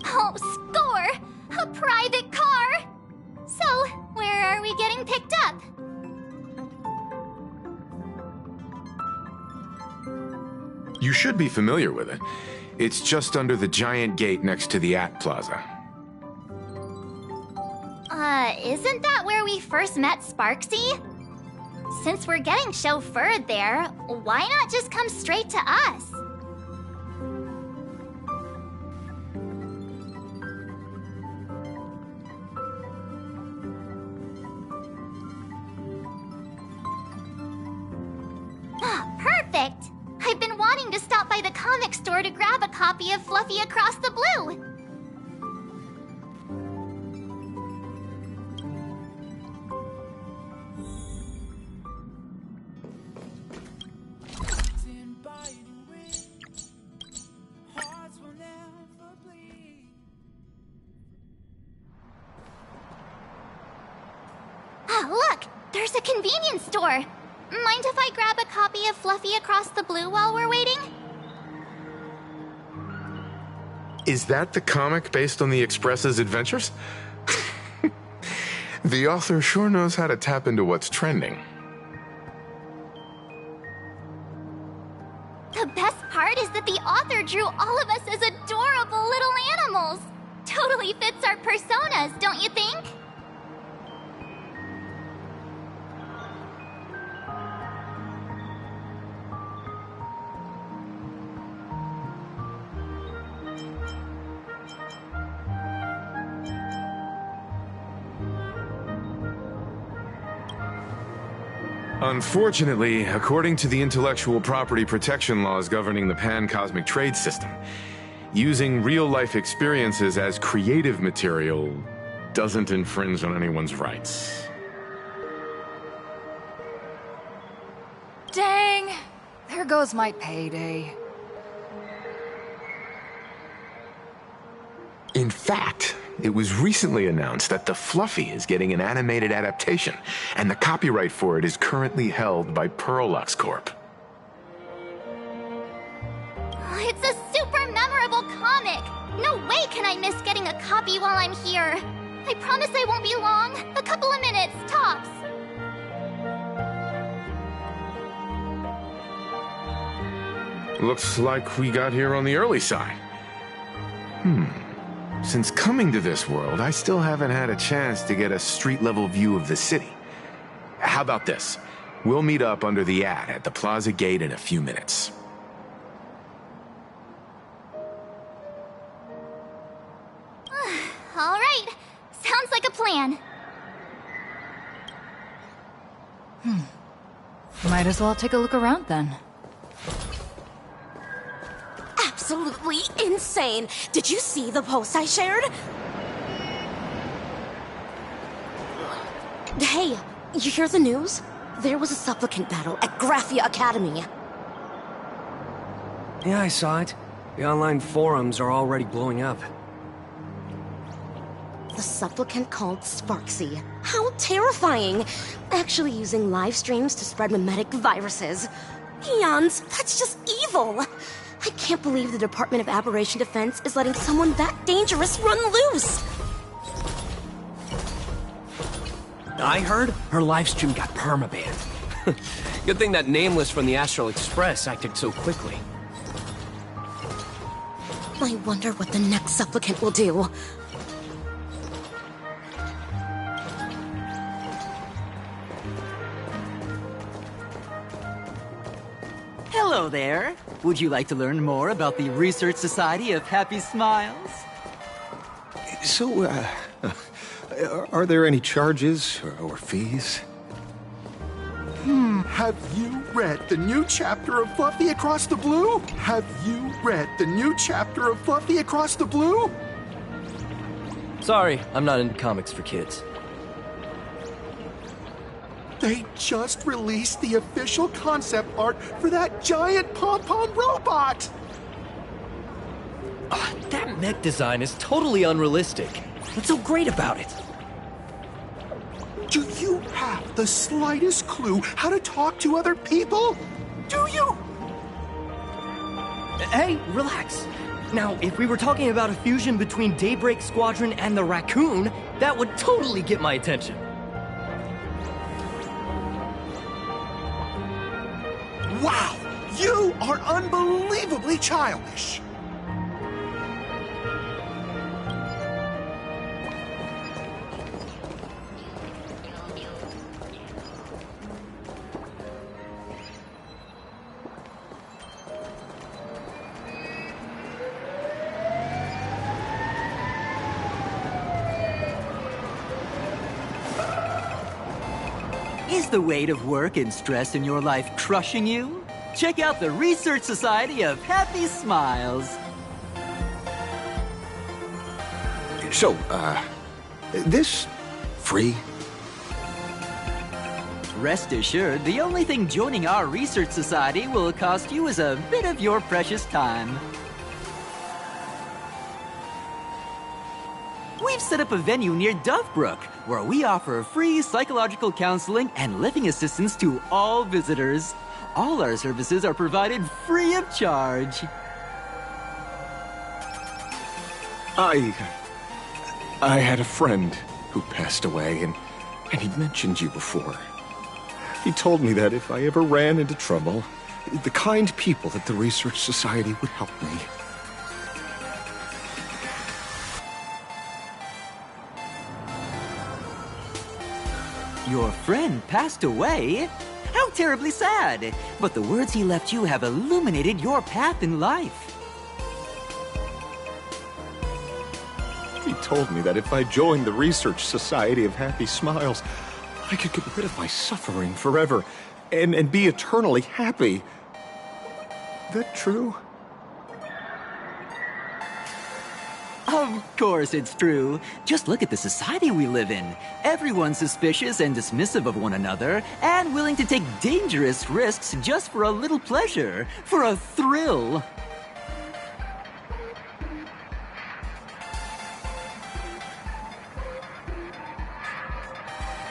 Speaker 4: Oh, score! A private car! So, where are we getting picked up?
Speaker 5: You should be familiar with it. It's just under the giant gate next to the AT Plaza.
Speaker 4: Isn't that where we first met Sparksy? Since we're getting chauffeured there, why not just come straight to us? comic store to grab a copy of Fluffy Across the Blue. Ah, look! There's a convenience store! Mind if I grab a copy of Fluffy Across the Blue while we're waiting?
Speaker 5: Is that the comic based on the Express's adventures? The author sure knows how to tap into what's trending.
Speaker 4: The best part is that the author drew all of us as adorable little animals. Totally fits our personas, don't you think?
Speaker 5: Unfortunately, according to the intellectual property protection laws governing the pan-cosmic trade system, using real-life experiences as creative material doesn't infringe on anyone's rights.
Speaker 1: Dang! There goes my payday.
Speaker 5: In fact, it was recently announced that the Fluffy is getting an animated adaptation, and the copyright for it is currently held by Pearlux Corp.
Speaker 4: It's a super memorable comic! No way can I miss getting a copy while I'm here. I promise I won't be long. A couple of minutes, tops.
Speaker 5: Looks like we got here on the early side. Since coming to this world, I still haven't had a chance to get a street-level view of the city. How about this? We'll meet up under the ad at the Plaza Gate in a few minutes.
Speaker 4: All right. Sounds like a plan.
Speaker 1: Might as well take a look around then.
Speaker 10: Absolutely insane. Did you see the post I shared? Hey, you hear the news? There was a supplicant battle at Graphia Academy.
Speaker 11: Yeah, I saw it. The online forums are already blowing up.
Speaker 10: The supplicant called Sparksy. How terrifying! Actually using live streams to spread mimetic viruses. Eons, that's just evil! I can't believe the Department of Aberration Defense is letting someone that dangerous run loose!
Speaker 11: I heard her livestream got permabanned. Good thing that Nameless from the Astral Express acted so quickly.
Speaker 10: I wonder what the next supplicant will do.
Speaker 12: Hello there. Would you like to learn more about the Research Society of Happy Smiles?
Speaker 13: So, are there any charges or fees?
Speaker 14: Have you read the new chapter of Fluffy Across the Blue? Have you read the new chapter of Fluffy Across the Blue?
Speaker 11: Sorry, I'm not into comics for kids.
Speaker 14: They just released the official concept art for that giant pom-pom robot!
Speaker 11: That mech design is totally unrealistic. What's so great about it?
Speaker 14: Do you have the slightest clue how to talk to other people? Do you?
Speaker 11: Hey, relax. Now, if we were talking about a fusion between Daybreak Squadron and the Raccoon, that would totally get my attention.
Speaker 14: Wow! You are unbelievably childish!
Speaker 12: Is the weight of work and stress in your life crushing you? check out the Research Society of Happy Smiles.
Speaker 13: So, this free?
Speaker 12: Rest assured, the only thing joining our Research Society will cost you is a bit of your precious time. We've set up a venue near Dovebrook, where we offer free psychological counseling and living assistance to all visitors. All our services are provided free of charge.
Speaker 13: I had a friend who passed away, and he mentioned you before. He told me that if I ever ran into trouble, the kind people at the Research Society would help me.
Speaker 12: Your friend passed away? How terribly sad! But the words he left you have illuminated your path in life.
Speaker 13: He told me that if I joined the Research Society of Happy Smiles, I could get rid of my suffering forever and be eternally happy. That true?
Speaker 12: Of course it's true. Just look at the society we live in. Everyone's suspicious and dismissive of one another, and willing to take dangerous risks just for a little pleasure, for a thrill.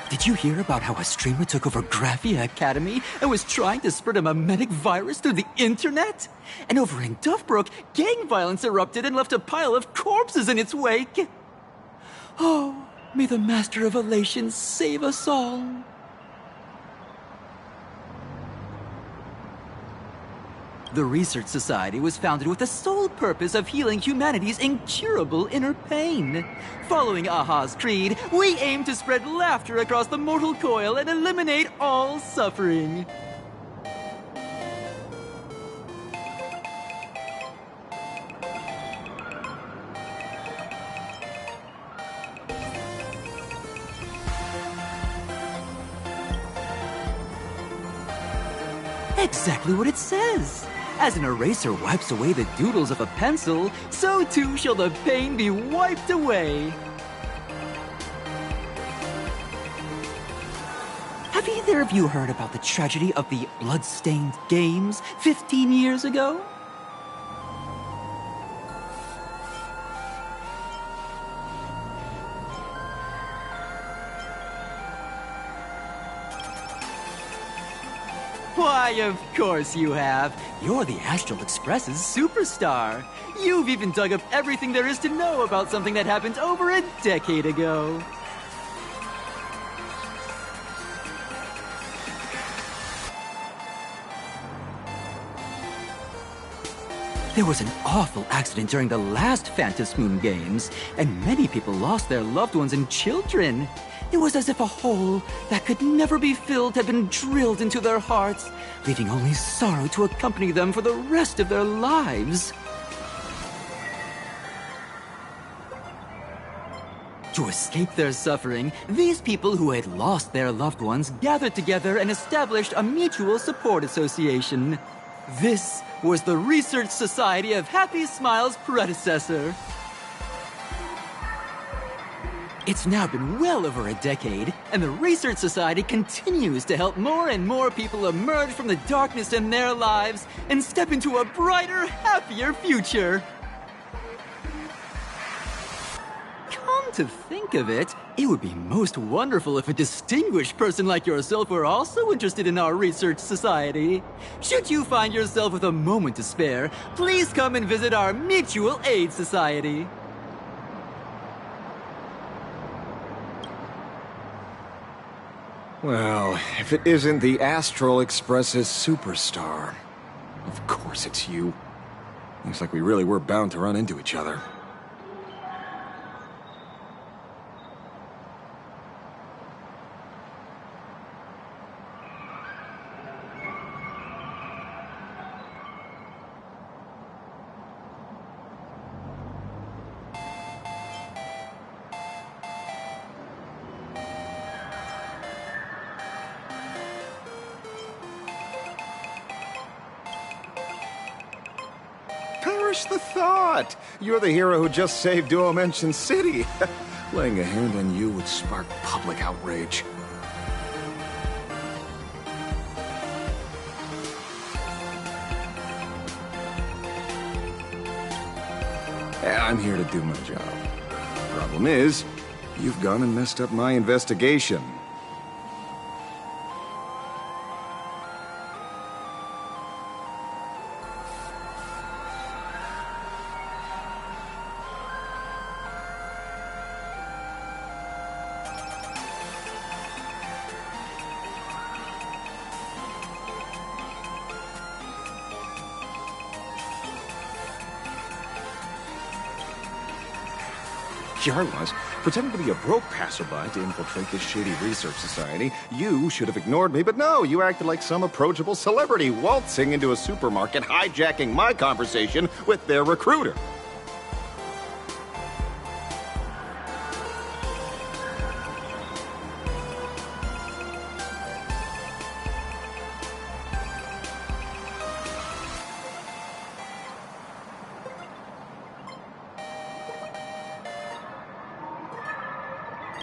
Speaker 12: Did you hear about how a streamer took over Graphia Academy and was trying to spread a memetic virus through the internet? And over in Dovebrook, gang violence erupted and left a pile of corpses in its wake. Oh, may the Master of Elation save us all. The Research Society was founded with the sole purpose of healing humanity's incurable inner pain. Following Aha's creed, we aim to spread laughter across the mortal coil and eliminate all suffering. Exactly what it says. As an eraser wipes away the doodles of a pencil, so too shall the pain be wiped away. Have either of you heard about the tragedy of the blood-stained games 15 years ago? Why, of course you have. You're the Astral Express's superstar. You've even dug up everything there is to know about something that happened over a decade ago. There was an awful accident during the last Phantom Moon Games, and many people lost their loved ones and children. It was as if a hole that could never be filled had been drilled into their hearts, leaving only sorrow to accompany them for the rest of their lives. To escape their suffering, these people who had lost their loved ones gathered together and established a mutual support association. This was the Research Society of Happy Smiles' predecessor. It's now been well over a decade, and the Research Society continues to help more and more people emerge from the darkness in their lives and step into a brighter, happier future. Come to think of it, it would be most wonderful if a distinguished person like yourself were also interested in our Research Society. Should you find yourself with a moment to spare, please come and visit our Mutual Aid Society.
Speaker 13: Well, if it isn't the Astral Express's superstar. Of course it's you. Looks like we really were bound to run into each other. Perish the thought! You're the hero who just saved Duo Mention City. Laying a hand on you would spark public outrage. I'm here to do my job. Problem is, you've gone and messed up my investigation. Here I was, pretending to be a broke passerby to infiltrate this shady research society. You should have ignored me, but no, you acted like some approachable celebrity waltzing into a supermarket, hijacking my conversation with their recruiter.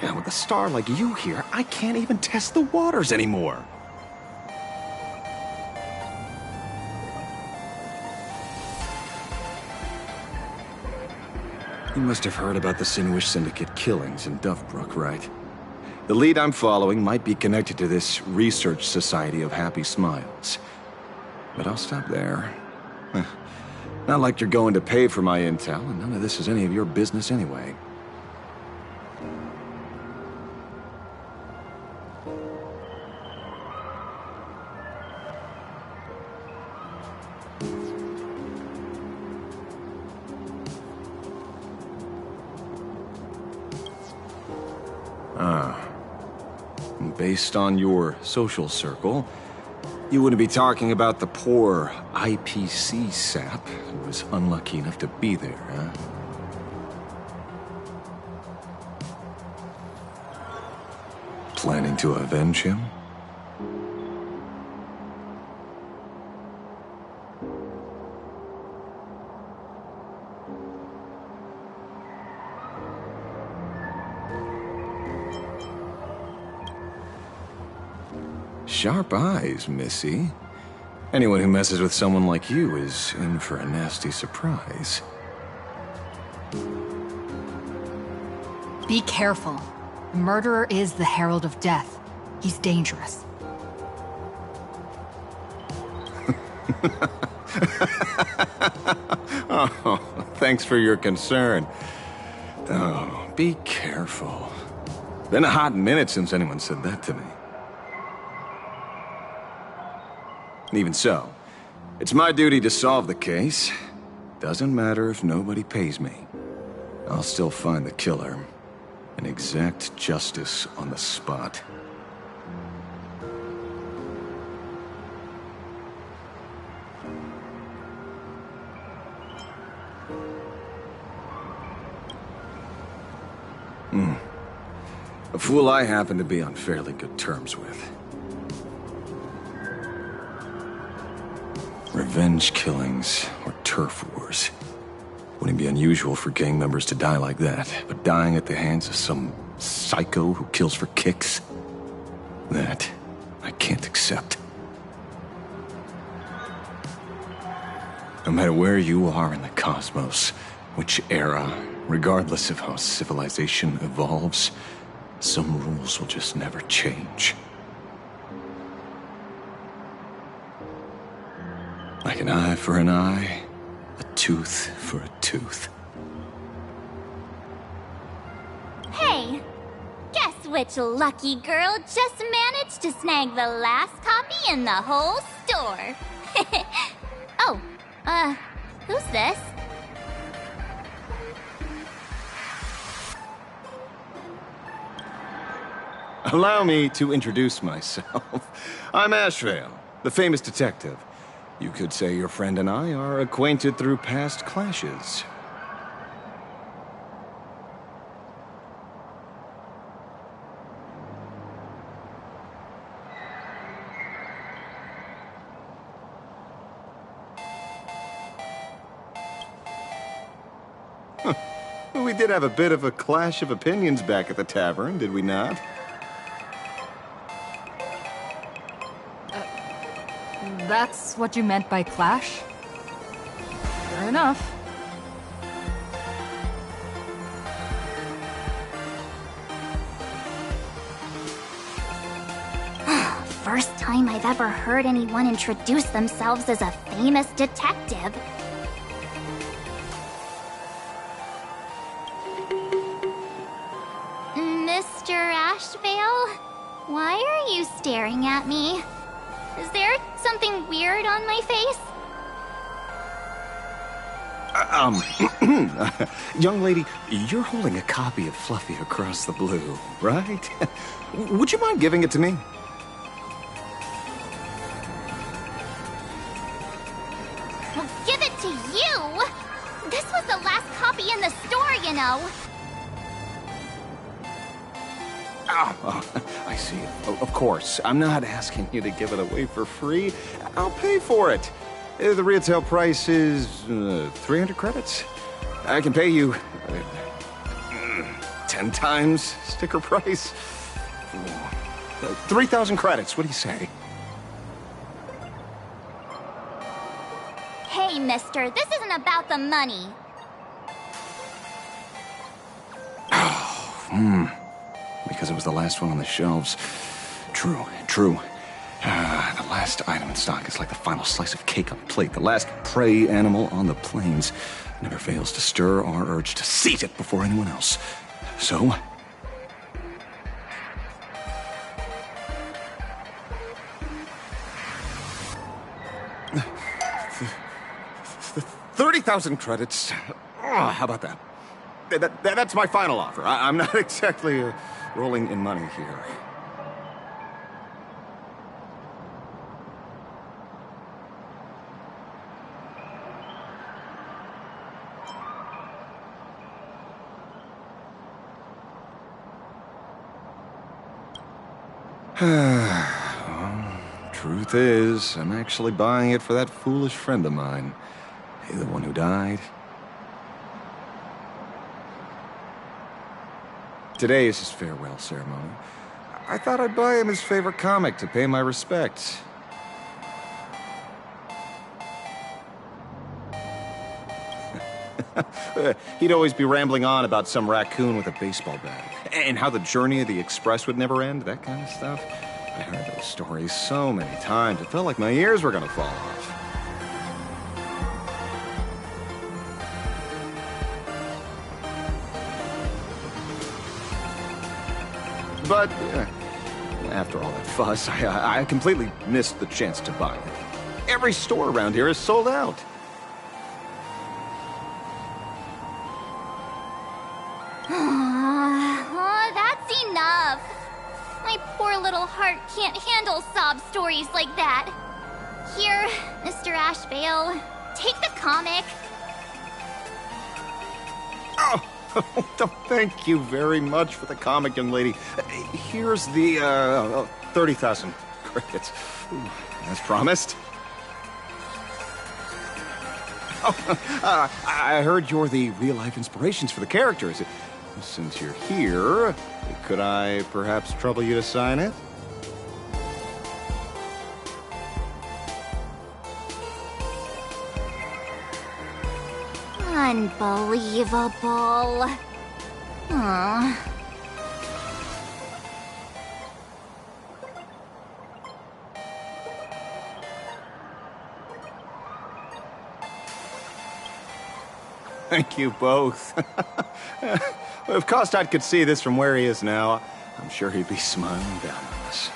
Speaker 13: Now, with a star like you here, I can't even test the waters anymore. You must have heard about the Sinuous Syndicate killings in Dovebrook, right? The lead I'm following might be connected to this research society of happy smiles. But I'll stop there. Not like you're going to pay for my intel, and none of this is any of your business anyway. Based on your social circle, you wouldn't be talking about the poor IPC sap who was unlucky enough to be there, huh? Planning to avenge him? Sharp eyes, Missy. Anyone who messes with someone like you is in for a nasty surprise.
Speaker 1: Be careful. The murderer is the Herald of Death. He's dangerous.
Speaker 13: Oh, thanks for your concern. Oh, be careful. Been a hot minute since anyone said that to me. Even so, it's my duty to solve the case. Doesn't matter if nobody pays me. I'll still find the killer and exact justice on the spot. A fool I happen to be on fairly good terms with. Revenge killings or turf wars. Wouldn't be unusual for gang members to die like that, but dying at the hands of some psycho who kills for kicks? That I can't accept. No matter where you are in the cosmos, which era, regardless of how civilization evolves, some rules will just never change. Like an eye for an eye, a tooth for a tooth.
Speaker 4: Hey, guess which lucky girl just managed to snag the last copy in the whole store? Oh, who's this?
Speaker 13: Allow me to introduce myself. I'm Ashvale, the famous detective. You could say your friend and I are acquainted through past clashes. We did have a bit of a clash of opinions back at the tavern, did we not?
Speaker 1: That's what you meant by clash? Fair enough.
Speaker 4: First time I've ever heard anyone introduce themselves as a famous detective. Mr. Ashvale? Why are you staring at me? Is there something weird on my face?
Speaker 13: Young lady, you're holding a copy of Fluffy Across the Blue, right? Would you mind giving it to me?
Speaker 4: Well, give it to you! This was the last copy in the store, you know.
Speaker 13: Oh, I see. Of course. I'm not asking you to give it away for free. I'll pay for it. The retail price is 300 credits. I can pay you 10 times sticker price. 3,000 credits. What do you say?
Speaker 4: Hey, mister, this isn't about the money.
Speaker 13: Because it was the last one on the shelves. True. The last item in stock is like the final slice of cake on the plate. The last prey animal on the plains never fails to stir our urge to seize it before anyone else. So... $30,000 credits. Oh, how about that? That's my final offer. I'm not exactly rolling in money here. Truth is, I'm actually buying it for that foolish friend of mine. The one who died. Today is his farewell ceremony. I thought I'd buy him his favorite comic to pay my respects. He'd always be rambling on about some raccoon with a baseball bat, and how the journey of the Express would never end, that kind of stuff. I heard those stories so many times, it felt like my ears were gonna fall off. But after all that fuss, I completely missed the chance to buy it. Every store around here is sold out.
Speaker 4: That's enough. My poor little heart can't handle sob stories like that. Here, Mr. Ashvale, take the comic.
Speaker 13: Oh, thank you very much for the comic, young lady. Here's the 30,000 credits, as promised. Oh, I heard you're the real-life inspirations for the characters. Since you're here, could I perhaps trouble you to sign it?
Speaker 4: Unbelievable. Aww.
Speaker 13: Thank you both. If Kostat could see this from where he is now, I'm sure he'd be smiling down on us.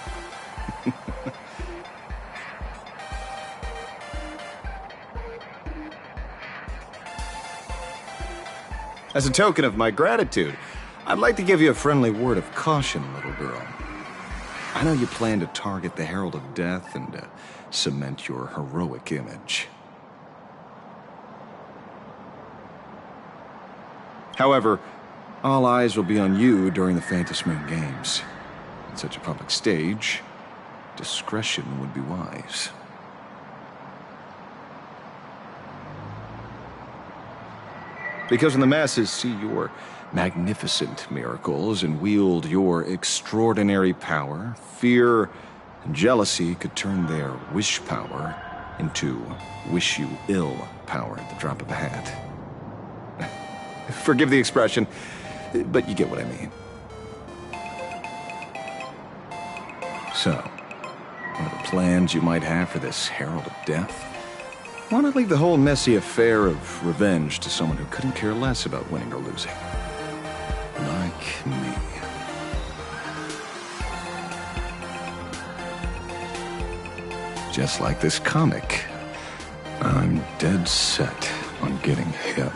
Speaker 13: As a token of my gratitude, I'd like to give you a friendly word of caution, little girl. I know you plan to target the Herald of Death and cement your heroic image. However, all eyes will be on you during the Phantasmoon Games. On such a public stage, discretion would be wise. Because when the masses see your magnificent miracles and wield your extraordinary power, fear and jealousy could turn their wish power into wish you ill power at the drop of a hat. Forgive the expression, but you get what I mean. So, what are the plans you might have for this Herald of Death? Why not leave the whole messy affair of revenge to someone who couldn't care less about winning or losing? Like me. Just like this comic, I'm dead set on getting him.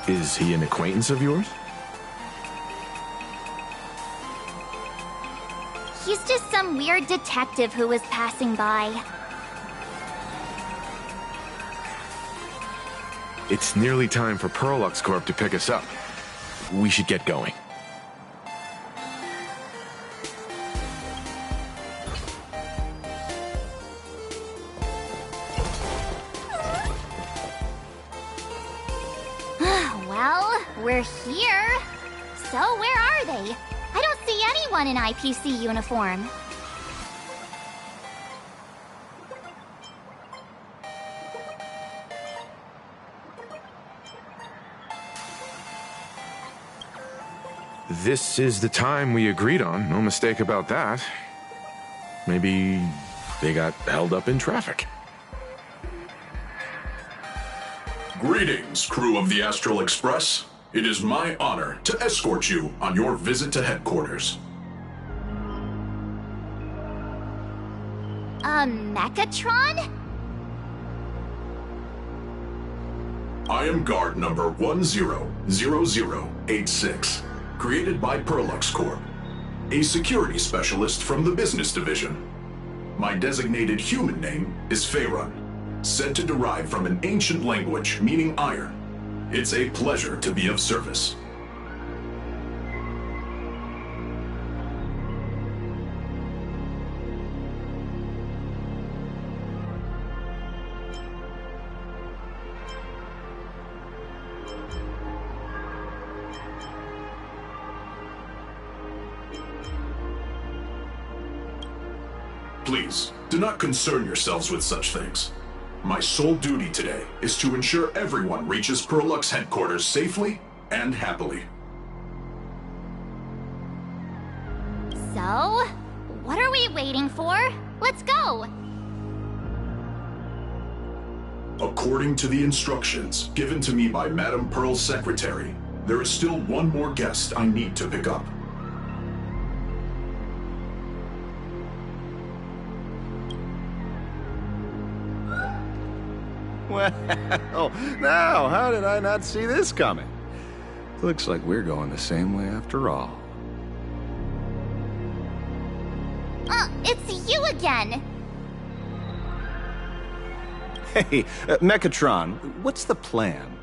Speaker 5: Is he an acquaintance of yours?
Speaker 4: He's just some weird detective who was passing by.
Speaker 5: It's nearly time for Perlux Corp to pick us up. We should get going.
Speaker 4: Well, we're here. So where are they? I don't see anyone in IPC uniform.
Speaker 5: This is the time we agreed on, no mistake about that. Maybe they got held up in traffic.
Speaker 15: Greetings, crew of the Astral Express. It is my honor to escort you on your visit to headquarters.
Speaker 4: Mechatron?
Speaker 15: I am guard number 100086, created by Perlux Corp, a security specialist from the business division. My designated human name is Faerun, said to derive from an ancient language meaning iron. It's a pleasure to be of service. Please, do not concern yourselves with such things. My sole duty today is to ensure everyone reaches Perlux headquarters safely and happily.
Speaker 4: So, what are we waiting for? Let's go!
Speaker 15: According to the instructions given to me by Madame Pearl's secretary, there is still one more guest I need to pick up.
Speaker 13: Well, now, how did I not see this coming? Looks like we're going the same way after all.
Speaker 4: It's you again!
Speaker 13: Hey, Mechatron, what's the plan?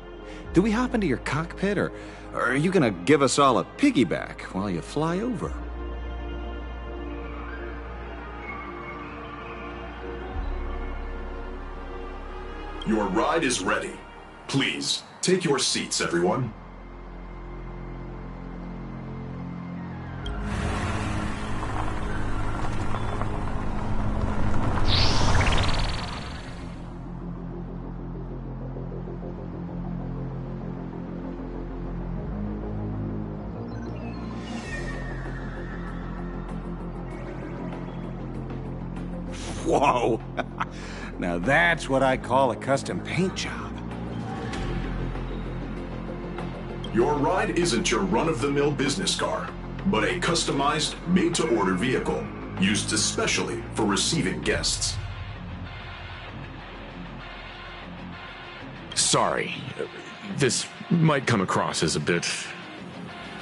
Speaker 13: Do we hop into your cockpit, or are you gonna give us all a piggyback while you fly over?
Speaker 15: Your ride is ready. Please, take your seats, everyone.
Speaker 13: Whoa! Now that's what I call a custom paint job.
Speaker 15: Your ride isn't your run-of-the-mill business car, but a customized, made-to-order vehicle, used especially for receiving guests.
Speaker 5: Sorry, this might come across as a bit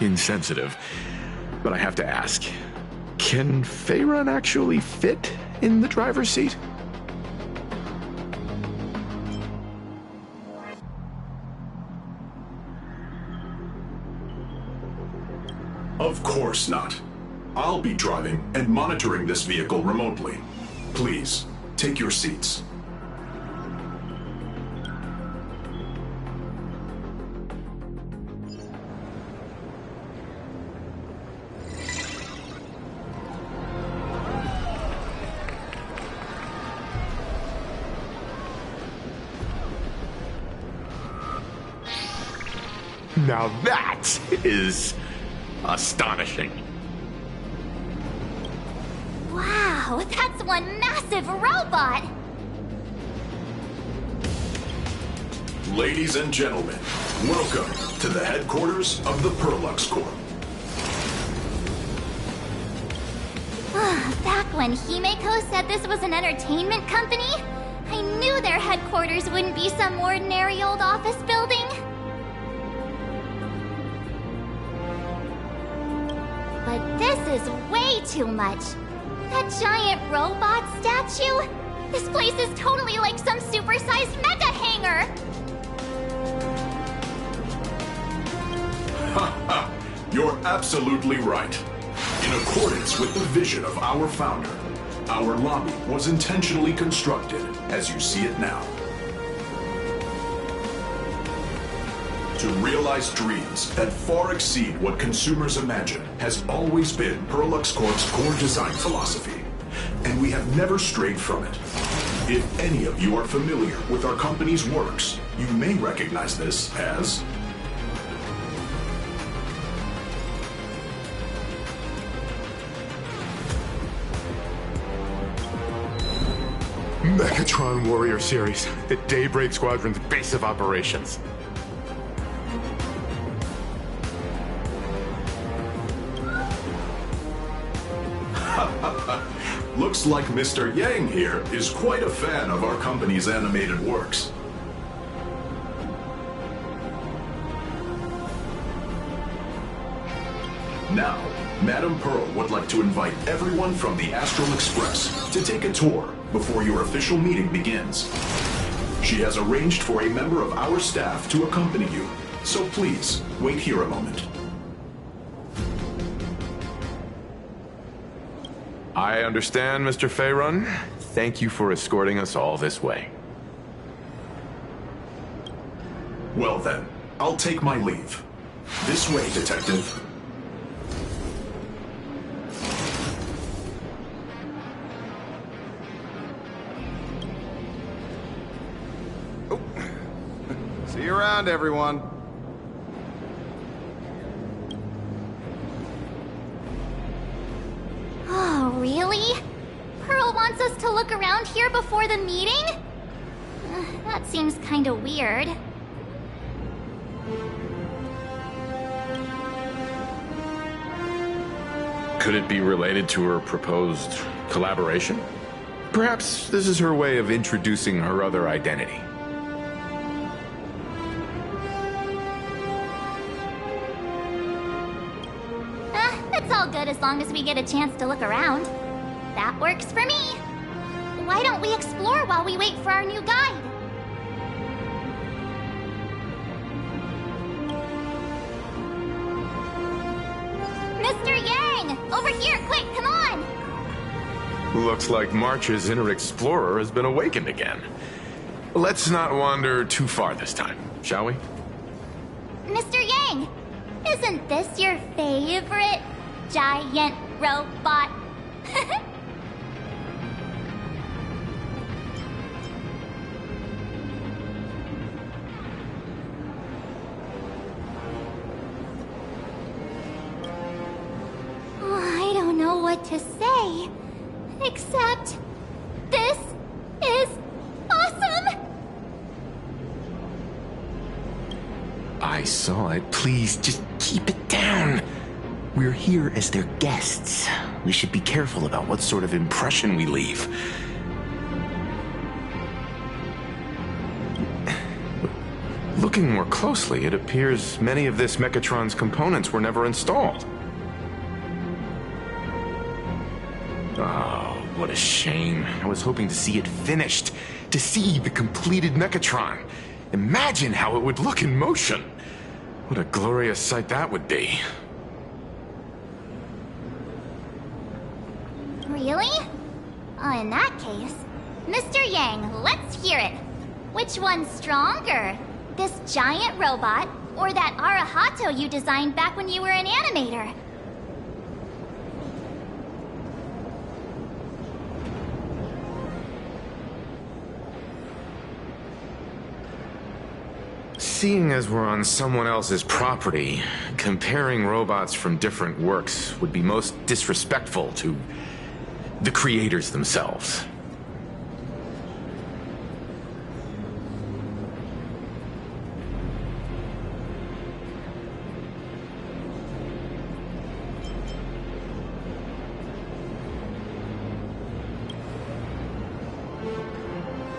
Speaker 5: insensitive, but I have to ask, can Faerun actually fit in the driver's seat?
Speaker 15: Of course not. I'll be driving and monitoring this vehicle remotely. Please, take your seats.
Speaker 5: Now that is astonishing.
Speaker 4: Wow, that's one massive robot!
Speaker 15: Ladies and gentlemen, welcome to the headquarters of the Perlux Corp.
Speaker 4: Back when Himeko said this was an entertainment company, I knew their headquarters wouldn't be some ordinary old office building. But this is way too much. That giant robot statue? This place is totally like some supersized mecha hangar!
Speaker 15: Ha! You're absolutely right. In accordance with the vision of our founder, our lobby was intentionally constructed as you see it now. To realize dreams that far exceed what consumers imagine has always been Perlux Corp's core design philosophy, and we have never strayed from it. If any of you are familiar with our company's works, you may recognize this as
Speaker 5: Mechatron Warrior Series, the Daybreak Squadron's base of operations.
Speaker 15: Looks like Mr. Yang here is quite a fan of our company's animated works. Now, Madame Pearl would like to invite everyone from the Astral Express to take a tour before your official meeting begins. She has arranged for a member of our staff to accompany you, so please, wait here a moment.
Speaker 5: I understand, Mr. Faerun. Thank you for escorting us all this way.
Speaker 15: Well then, I'll take my leave. This way, Detective.
Speaker 16: See you around, everyone.
Speaker 4: Oh, really? Pearl wants us to look around here before the meeting? That seems kinda weird.
Speaker 5: Could it be related to her proposed collaboration? Perhaps this is her way of introducing her other identity.
Speaker 4: It's all good as long as we get a chance to look around. That works for me. Why don't we explore while we wait for our new guide? Mr. Yang! Over here, quick, come on!
Speaker 5: Looks like March's inner explorer has been awakened again. Let's not wander too far this time, shall we?
Speaker 4: Mr. Yang! Isn't this your favorite giant robot? I don't know what to say, except this is awesome!
Speaker 5: I saw it. Please, just keep it down. We're here as their guests. We should be careful about what sort of impression we leave. Looking more closely, it appears many of this Mechatron's components were never installed. Oh, what a shame. I was hoping to see it finished, to see the completed Mechatron. Imagine how it would look in motion. What a glorious sight that would be.
Speaker 4: Really? In that case, Mr. Yang, let's hear it. Which one's stronger? This giant robot, or that Arahato you designed back when you were an animator?
Speaker 5: Seeing as we're on someone else's property, comparing robots from different works would be most disrespectful to the creators themselves.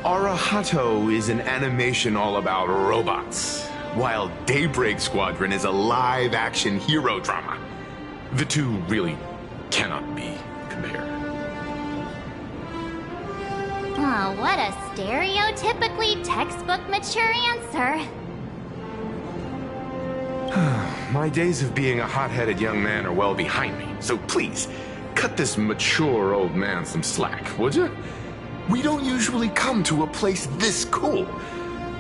Speaker 5: Arahato is an animation all about robots, while Daybreak Squadron is a live-action hero drama. The two really cannot be compared.
Speaker 4: Oh, what a stereotypically textbook mature answer.
Speaker 5: My days of being a hot-headed young man are well behind me, so please, cut this mature old man some slack, would you? We don't usually come to a place this cool.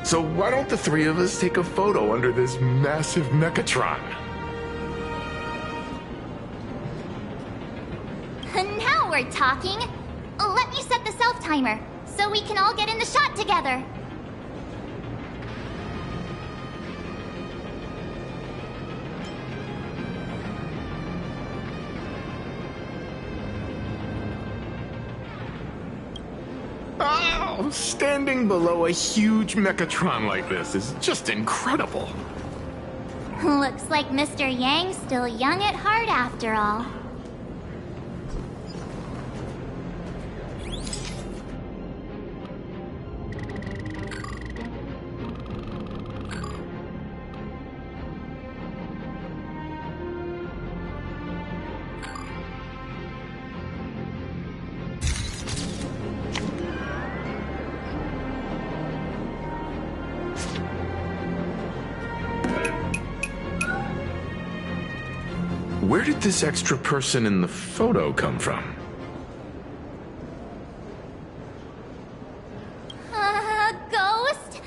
Speaker 5: So why don't the three of us take a photo under this massive Mechatron?
Speaker 4: Now we're talking. Let me set the self-timer, so we can all get in the shot together.
Speaker 5: Oh, standing below a huge Mechatron like this is just incredible.
Speaker 4: Looks like Mr. Yang's still young at heart after all.
Speaker 5: Where did this extra person in the photo come from?
Speaker 4: Ghost?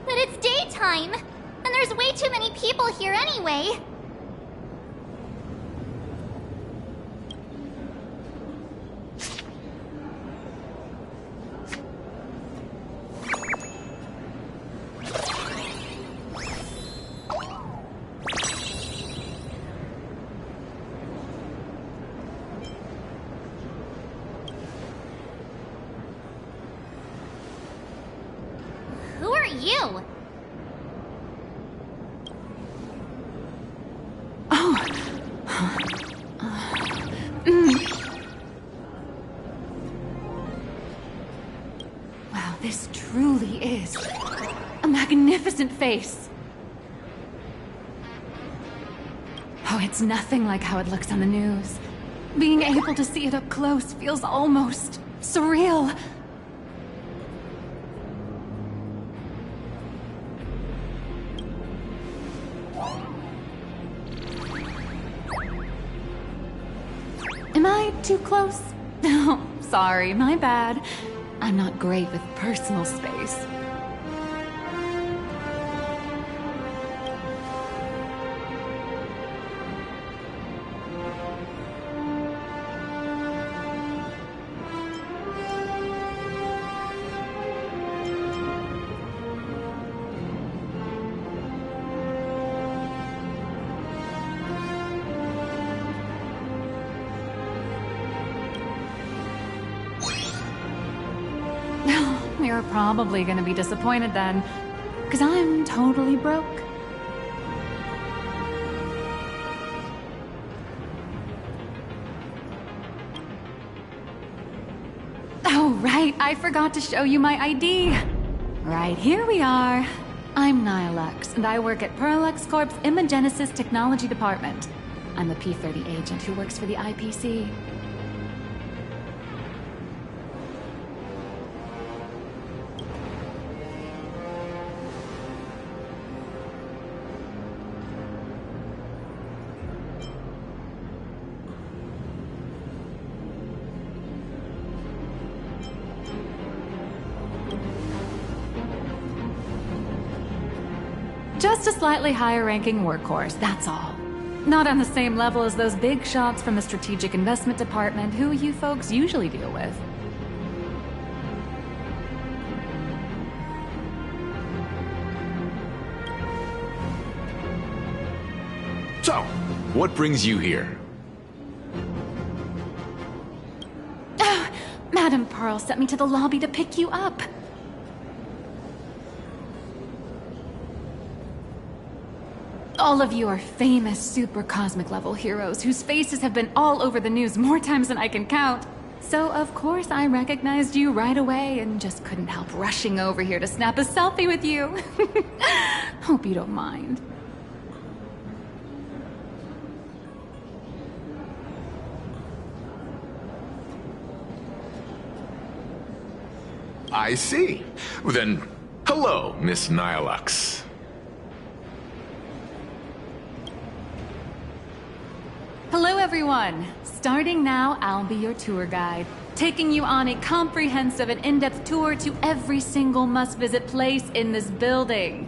Speaker 4: But it's daytime, and there's way too many people here anyway. Who are you?
Speaker 1: Wow, this truly is a magnificent face. Oh, it's nothing like how it looks on the news. Being able to see it up close feels almost surreal. Am I too close? Oh, sorry, my bad. I'm not great with personal space. You're probably gonna be disappointed then, because I'm totally broke. Oh, right, I forgot to show you my ID. Right, here we are. I'm Nihilux, and I work at Parallax Corp's Imagenesis Technology Department. I'm a P-30 agent who works for the IPC.
Speaker 17: Just a slightly higher-ranking workhorse, that's all. Not on the same level as those big shots from the Strategic Investment Department who you folks usually deal with.
Speaker 5: So, what brings you here?
Speaker 17: Madam Pearl sent me to the lobby to pick you up. All of you are famous super cosmic level heroes whose faces have been all over the news more times than I can count. So of course I recognized you right away and just couldn't help rushing over here to snap a selfie with you. Hope you don't mind.
Speaker 5: I see. Then, hello, Miss Nihilux.
Speaker 17: Hello everyone! Starting now, I'll be your tour guide, taking you on a comprehensive and in-depth tour to every single must-visit place in this building.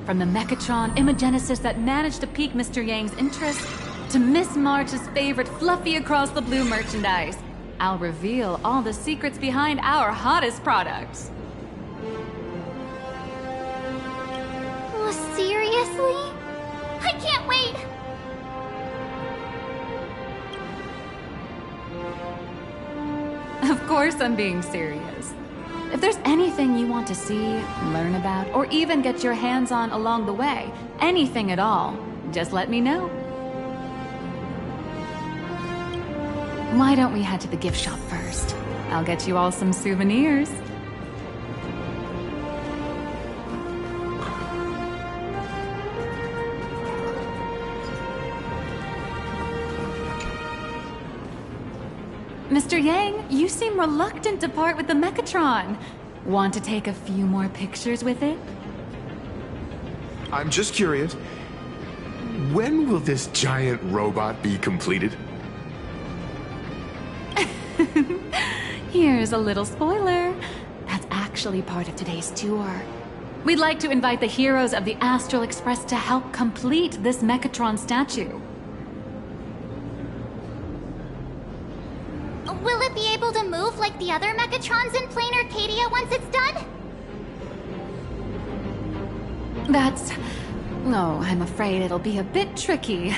Speaker 17: From the Mechatron imagenesis that managed to pique Mr. Yang's interest, to Miss March's favorite fluffy across the blue merchandise, I'll reveal all the secrets behind our hottest products.
Speaker 4: Oh, seriously? I can't wait!
Speaker 17: Of course I'm being serious. If there's anything you want to see, learn about, or even get your hands on along the way, anything at all, just let me know. Why don't we head to the gift shop first? I'll get you all some souvenirs. Mr. Yang, you seem reluctant to part with the Mechatron. Want to take a few more pictures with it?
Speaker 5: I'm just curious. When will this giant robot be completed?
Speaker 17: Here's a little spoiler. That's actually part of today's tour. We'd like to invite the heroes of the Astral Express to help complete this Mechatron statue.
Speaker 4: Will it be able to move like the other Mechatrons in Plain Arcadia once it's done?
Speaker 17: Oh, I'm afraid it'll be a bit tricky.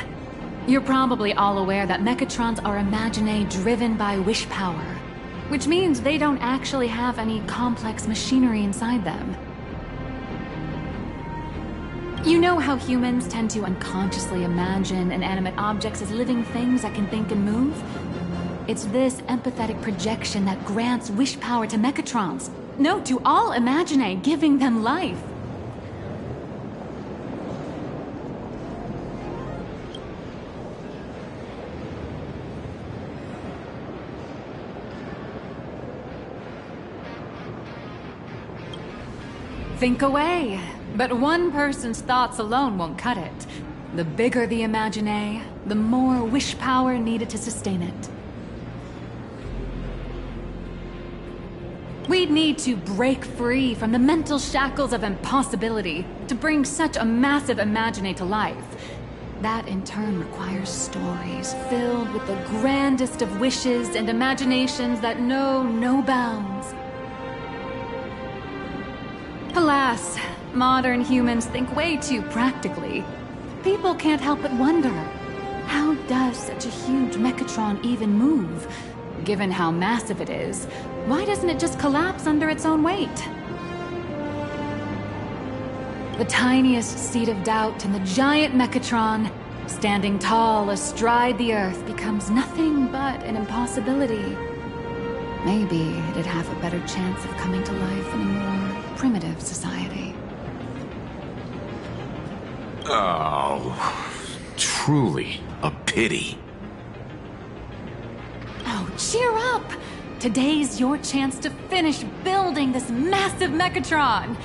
Speaker 17: You're probably all aware that Mechatrons are imaginae driven by wish power, which means they don't actually have any complex machinery inside them. You know how humans tend to unconsciously imagine inanimate objects as living things that can think and move? It's this empathetic projection that grants wish power to Mechatrons. No, to all imaginae, giving them life. Think away. But one person's thoughts alone won't cut it. The bigger the imaginae, the more wish power needed to sustain it. We'd need to break free from the mental shackles of impossibility to bring such a massive imaginae to life. That in turn requires stories filled with the grandest of wishes and imaginations that know no bounds. Alas, modern humans think way too practically. People can't help but wonder, how does such a huge Mechatron even move? Given how massive it is, why doesn't it just collapse under its own weight? The tiniest seed of doubt in the giant Mechatron, standing tall astride the Earth, becomes nothing but an impossibility. Maybe it'd have a better chance of coming to life in a more primitive society.
Speaker 5: Oh, truly a pity.
Speaker 17: Oh, cheer up! Today's your chance to finish building this massive Mechatron.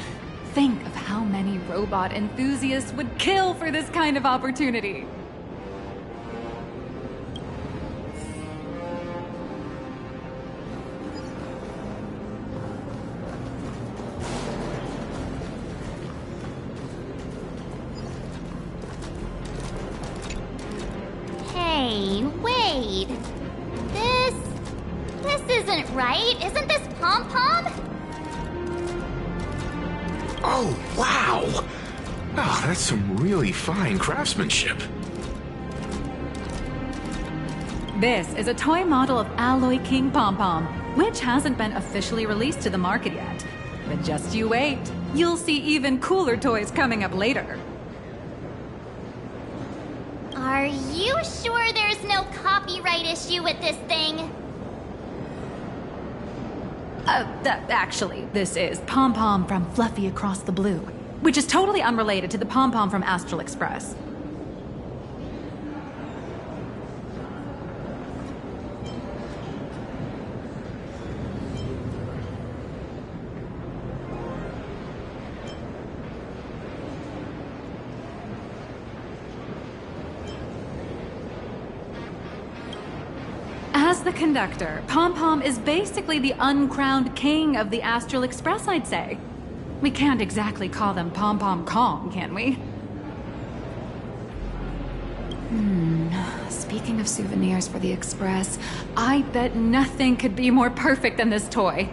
Speaker 17: Think of how many robot enthusiasts would kill for this kind of opportunity.
Speaker 4: isn't right. Isn't this Pom-Pom?
Speaker 5: Oh, wow! Oh, that's some really fine craftsmanship.
Speaker 17: This is a toy model of Alloy King Pom-Pom, which hasn't been officially released to the market yet. But just you wait. You'll see even cooler toys coming up later.
Speaker 4: Are you sure there's no copyright issue with this thing?
Speaker 17: Actually, this is Pom-Pom from Fluffy Across the Blue, which is totally unrelated to the Pom-Pom from Astral Express. As the conductor, Pom-Pom is basically the uncrowned king of the Astral Express, I'd say. We can't exactly call them Pom-Pom Kong, can we? Speaking of souvenirs for the Express, I bet nothing could be more perfect than this toy.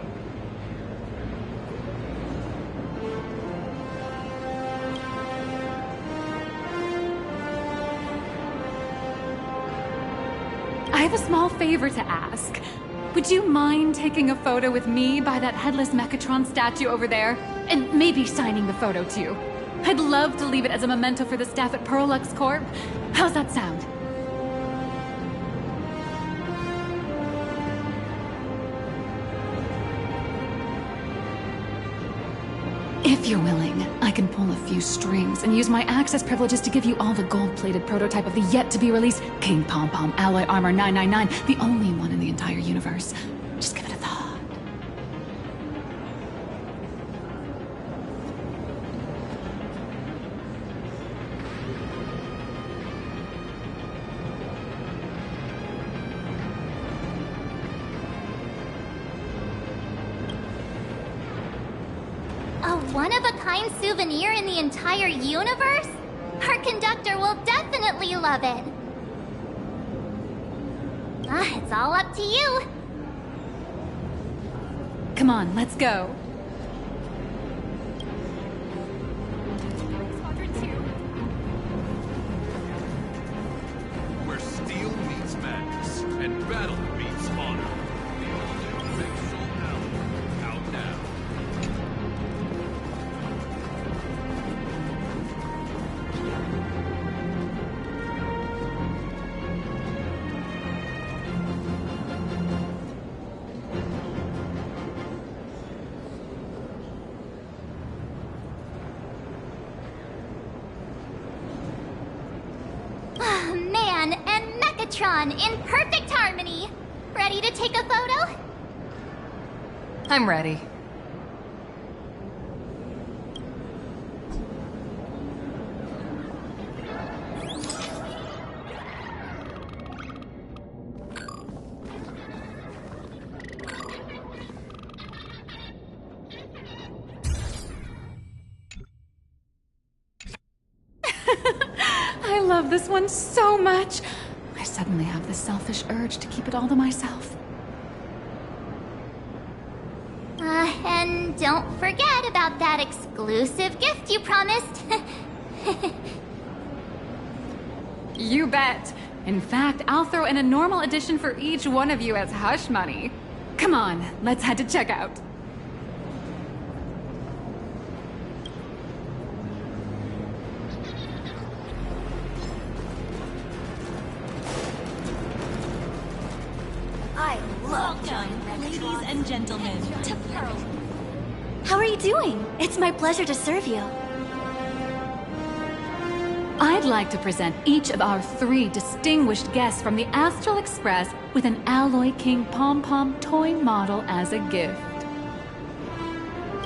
Speaker 17: I have a small favor to ask. Would you mind taking a photo with me by that headless Mechatron statue over there? And maybe signing the photo too. I'd love to leave it as a memento for the staff at Perlux Corp. How's that sound? If you're willing, I can pull a few strings and use my access privileges to give you all the gold-plated prototype of the yet-to-be-released King Pom-Pom Alloy Armor 999, the only one in the entire universe. Just give it a thought.
Speaker 4: A one-of-a-kind souvenir in the entire universe? Our conductor will definitely love it. It's all up to you.
Speaker 17: Come on, let's go.
Speaker 18: Where steel meets madness and battle meets honor. The all-new Big Soul Alloy, out now.
Speaker 4: Man and Mechatron in perfect harmony. Ready to take a photo?
Speaker 1: I'm ready.
Speaker 17: I love this one so much. I suddenly have this selfish urge to keep it all to myself.
Speaker 4: And don't forget about that exclusive gift you promised.
Speaker 17: You bet. In fact, I'll throw in a normal edition for each one of you as hush money. Come on, let's head to checkout.
Speaker 19: Welcome, ladies and gentlemen, to Pearl. How are you doing? It's my pleasure to serve you.
Speaker 17: I'd like to present each of our 3 distinguished guests from the Astral Express with an Alloy King Pom-Pom toy model as a gift.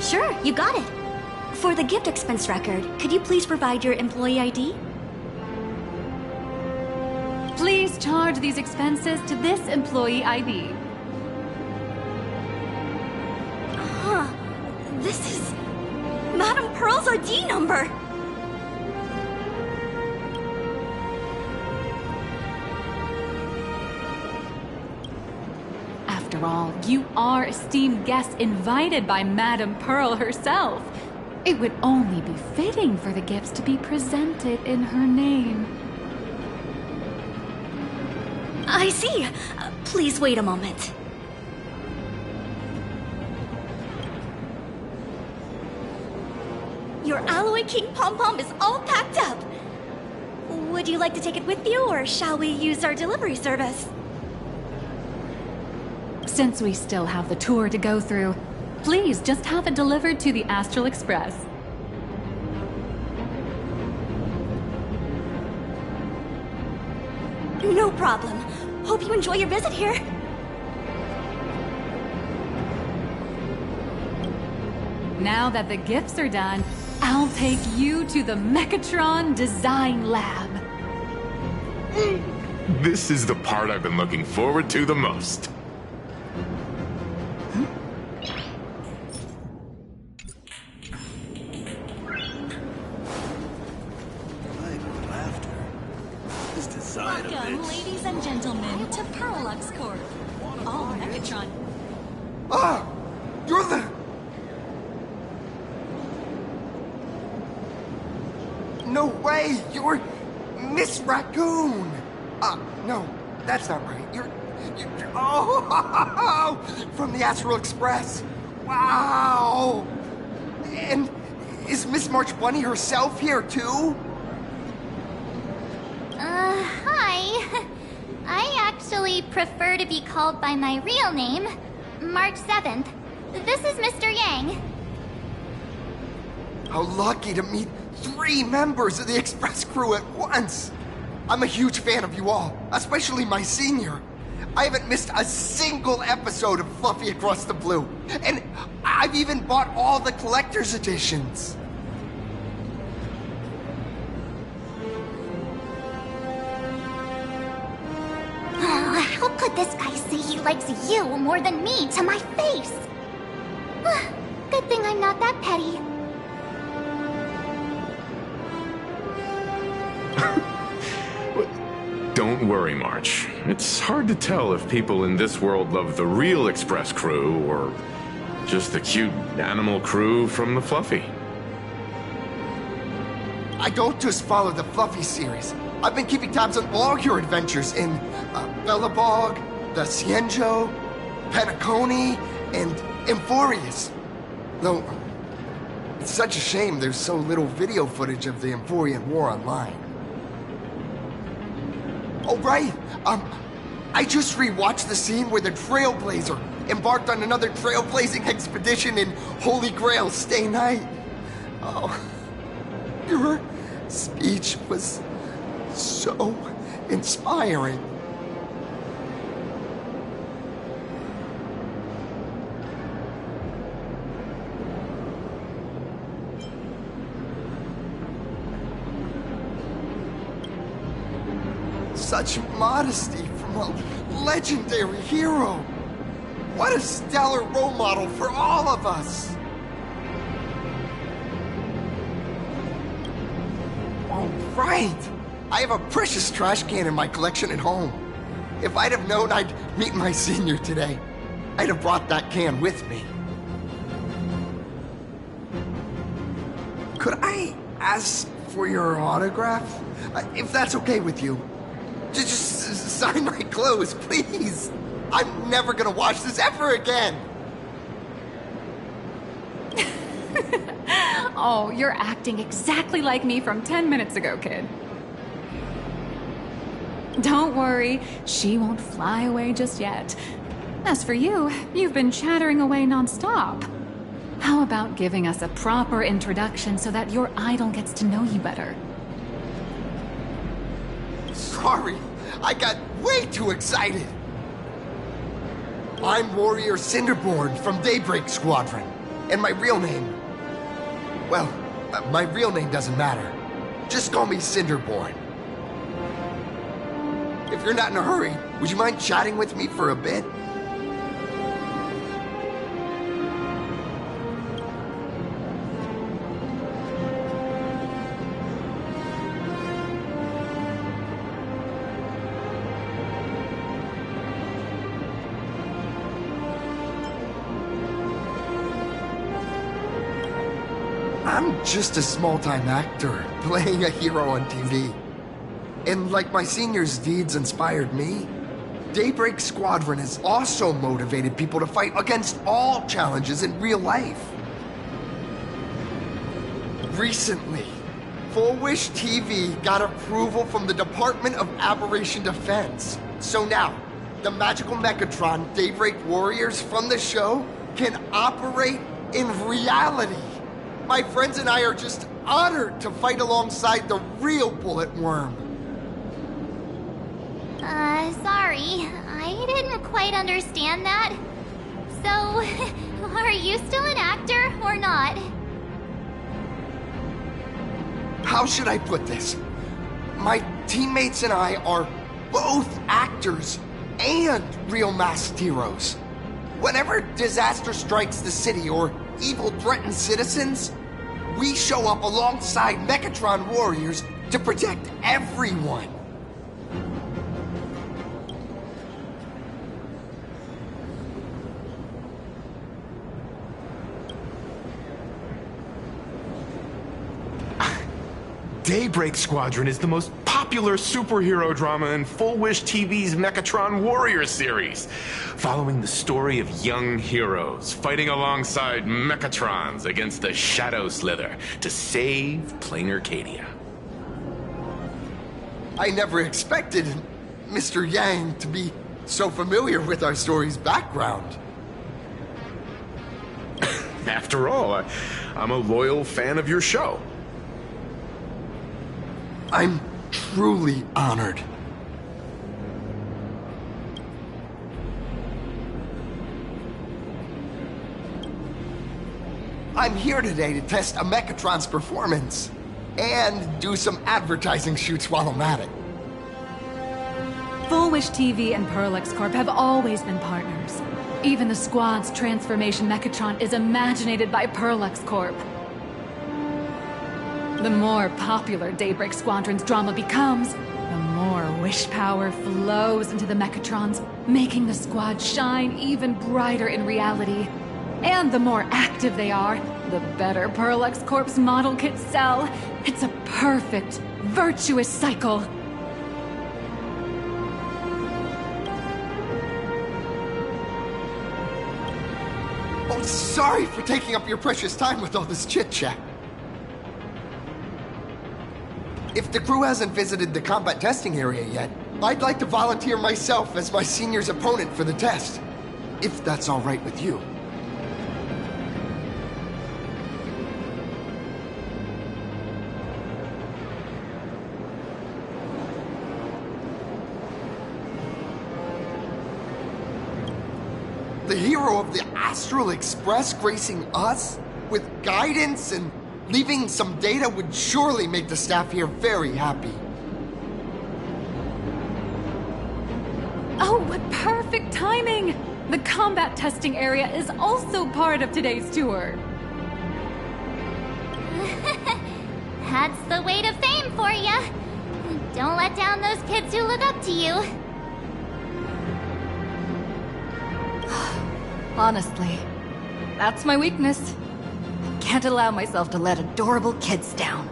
Speaker 19: Sure, you got it. For the gift expense record, could you please provide your employee ID?
Speaker 17: Please charge these expenses to this employee ID.
Speaker 19: This is Madame Pearl's ID number.
Speaker 17: After After all, you are esteemed guests invited by Madame Pearl herself. It would only be fitting for the gifts to be presented in her name.
Speaker 19: I see. Please wait a moment. Your Alloy King Pom-Pom is all packed up. Would you like to take it with you, or shall we use our delivery service?
Speaker 17: Since we still have the tour to go through, please just have it delivered to the Astral Express.
Speaker 19: No problem. Hope you enjoy your visit here.
Speaker 17: Now that the gifts are done, I'll take you to the Mechatron Design Lab.
Speaker 5: This is the part I've been looking forward to the most.
Speaker 19: Welcome, ladies and gentlemen, to Perlux Corp. All Mechatron.
Speaker 14: Ah! You're the... No way! You're Miss Raccoon! No, that's not right. You're oh! From the Astral Express! Wow! And is Miss March Bunny herself here, too?
Speaker 4: Hi. I actually prefer to be called by my real name, March 7th. This is Mr. Yang.
Speaker 14: How lucky to meet 3 members of the Express crew at once! I'm a huge fan of you all, especially my senior. I haven't missed a single episode of Fluffy Across the Blue, and I've even bought all the collector's editions.
Speaker 4: How could this guy say he likes you more than me to my face? Good thing I'm not that petty.
Speaker 5: Don't worry, March. It's hard to tell if people in this world love the real Express crew or just the cute animal crew from the Fluffy.
Speaker 14: I don't just follow the Fluffy series. I've been keeping tabs on all your adventures in Bellabog, the Cienjo, Penacony, and Emphorius. Though, it's such a shame there's so little video footage of the Emphorian War online. Oh, right! I just rewatched the scene where the Trailblazer embarked on another trailblazing expedition in Holy Grail Stay Night. Oh, your speech was so inspiring. Such modesty from a legendary hero. What a stellar role model for all of us. Oh, right. I have a precious trash can in my collection at home. If I'd have known I'd meet my senior today, I'd have brought that can with me. Could I ask for your autograph? If that's okay with you. Just sign my clothes, please. I'm never gonna watch this ever again.
Speaker 17: Oh, you're acting exactly like me from 10 minutes ago, kid. Don't worry, she won't fly away just yet. As for you, you've been chattering away non-stop. How about giving us a proper introduction so that your idol gets to know you better?
Speaker 14: Sorry, I got way too excited. I'm Warrior Cinderborn from Daybreak Squadron, and my real name... Well, my real name doesn't matter. Just call me Cinderborn. If you're not in a hurry, would you mind chatting with me for a bit? I'm just a small-time actor playing a hero on TV. And like my senior's deeds inspired me, Daybreak Squadron has also motivated people to fight against all challenges in real life. Recently, Full Wish TV got approval from the Department of Aberration Defense. So now, the magical Mechatron Daybreak Warriors from the show can operate in reality. My friends and I are just honored to fight alongside the real Bullet Worm.
Speaker 4: Sorry. I didn't quite understand that. So, are you still an actor or not?
Speaker 14: How should I put this? My teammates and I are both actors and real masked heroes. Whenever disaster strikes the city or evil threatens citizens, we show up alongside Mechatron warriors to protect everyone.
Speaker 5: Daybreak Squadron is the most popular superhero drama in Full Wish TV's Mechatron Warrior series, following the story of young heroes fighting alongside Mechatrons against the Shadow Slither to save Plain Arcadia.
Speaker 14: I never expected Mr. Yang to be so familiar with our story's background.
Speaker 5: After all, I'm a loyal fan of your show.
Speaker 14: I'm truly honored. I'm here today to test a Mechatron's performance and do some advertising shoots while I'm at it.
Speaker 17: Full Wish TV and Parallax Corp have always been partners. Even the squad's transformation Mechatron is imaginated by Parallax Corp. The more popular Daybreak Squadron's drama becomes, the more wish power flows into the Mechatrons, making the squad shine even brighter in reality. And the more active they are, the better Parallax Corp's model kits sell. It's a perfect, virtuous cycle.
Speaker 14: Oh, sorry for taking up your precious time with all this chit-chat. If the crew hasn't visited the combat testing area yet, I'd like to volunteer myself as my senior's opponent for the test. If that's all right with you. The hero of the Astral Express gracing us with guidance and leaving some data would surely make the staff here very happy.
Speaker 17: Oh, what perfect timing! The combat testing area is also part of today's tour.
Speaker 4: That's the weight of fame for ya. Don't let down those kids who look up to you.
Speaker 1: Honestly, that's my weakness. Can't allow myself to let adorable kids down.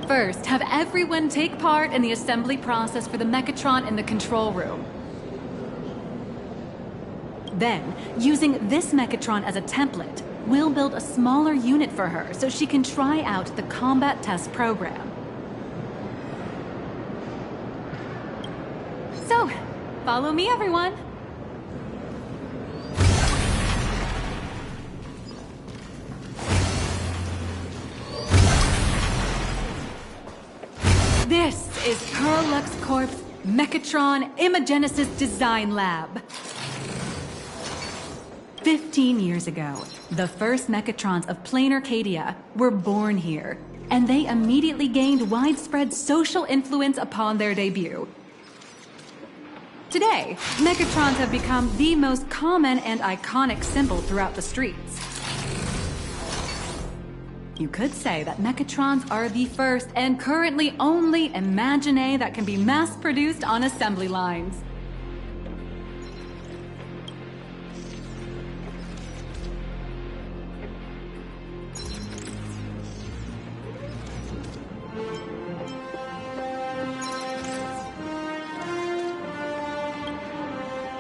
Speaker 17: First, have everyone take part in the assembly process for the Mechatron in the control room. Then, using this Mechatron as a template, we'll build a smaller unit for her so she can try out the combat test program. So, follow me, everyone. This is Parallax Corp's Mechatron Imagenesis Design Lab. 15 years ago, the first Mechatrons of Plain Arcadia were born here, and they immediately gained widespread social influence upon their debut. Today, Mechatrons have become the most common and iconic symbol throughout the streets. You could say that Mechatrons are the first and currently only Imagine that can be mass-produced on assembly lines.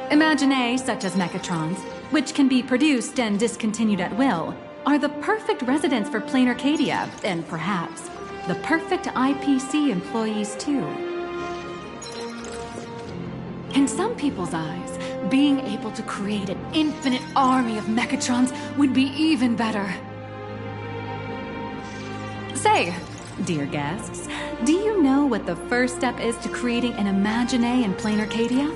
Speaker 17: Imaginae, such as mechatrons, which can be produced and discontinued at will, are the perfect residents for plain Arcadia, and perhaps the perfect IPC employees too. In some people's eyes, being able to create an infinite army of mechatrons would be even better. Say, dear guests, do you know what the first step is to creating an Imaginae in plain Arcadia?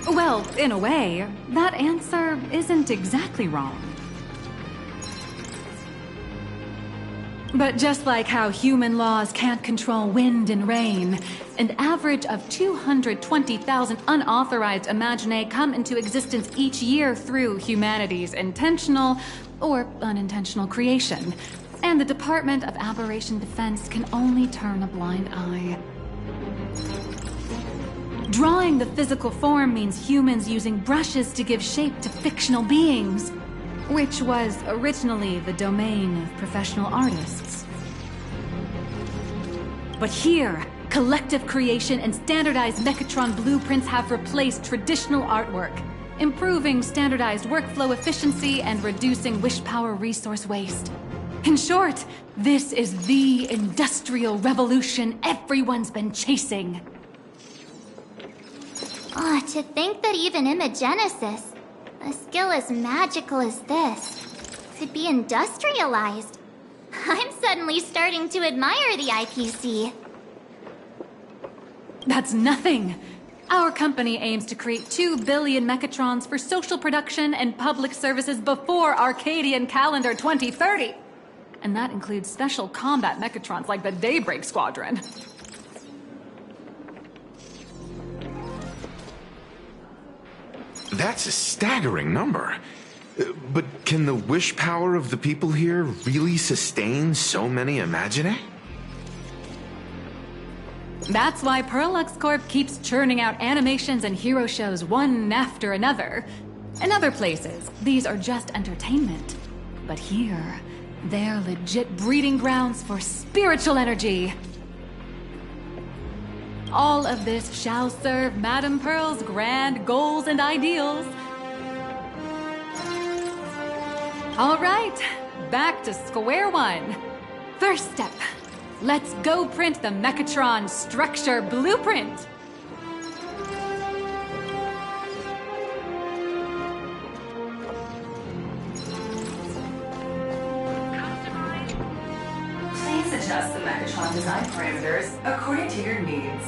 Speaker 17: Well, in a way, that answer isn't exactly wrong. But just like how human laws can't control wind and rain, an average of 220,000 unauthorized Imaginae come into existence each year through humanity's intentional or unintentional creation. And the Department of Aberration Defense can only turn a blind eye. Drawing the physical form means humans using brushes to give shape to fictional beings, which was originally the domain of professional artists. But here, collective creation and standardized Mechatron blueprints have replaced traditional artwork, improving standardized workflow efficiency and reducing wish power resource waste. In short, this is the industrial revolution everyone's been chasing.
Speaker 4: Oh, to think that even imagenesis, a skill as magical as this, could be industrialized. I'm suddenly starting to admire the IPC.
Speaker 17: That's nothing. Our company aims to create 2 billion mechatrons for social production and public services before Arcadian calendar 2030. And that includes special combat mechatrons like the Daybreak Squadron.
Speaker 5: That's a staggering number. But can the wish power of the people here really sustain so many Imaginae?
Speaker 17: That's why Perlux Corp keeps churning out animations and hero shows one after another. In other places, these are just entertainment. But here, they're legit breeding grounds for spiritual energy. All of this shall serve Madame Pearl's grand goals and ideals. All right, back to square one. First step, let's go print the Mechatron structure blueprint.
Speaker 20: Please adjust the Mechatron design parameters according to your needs.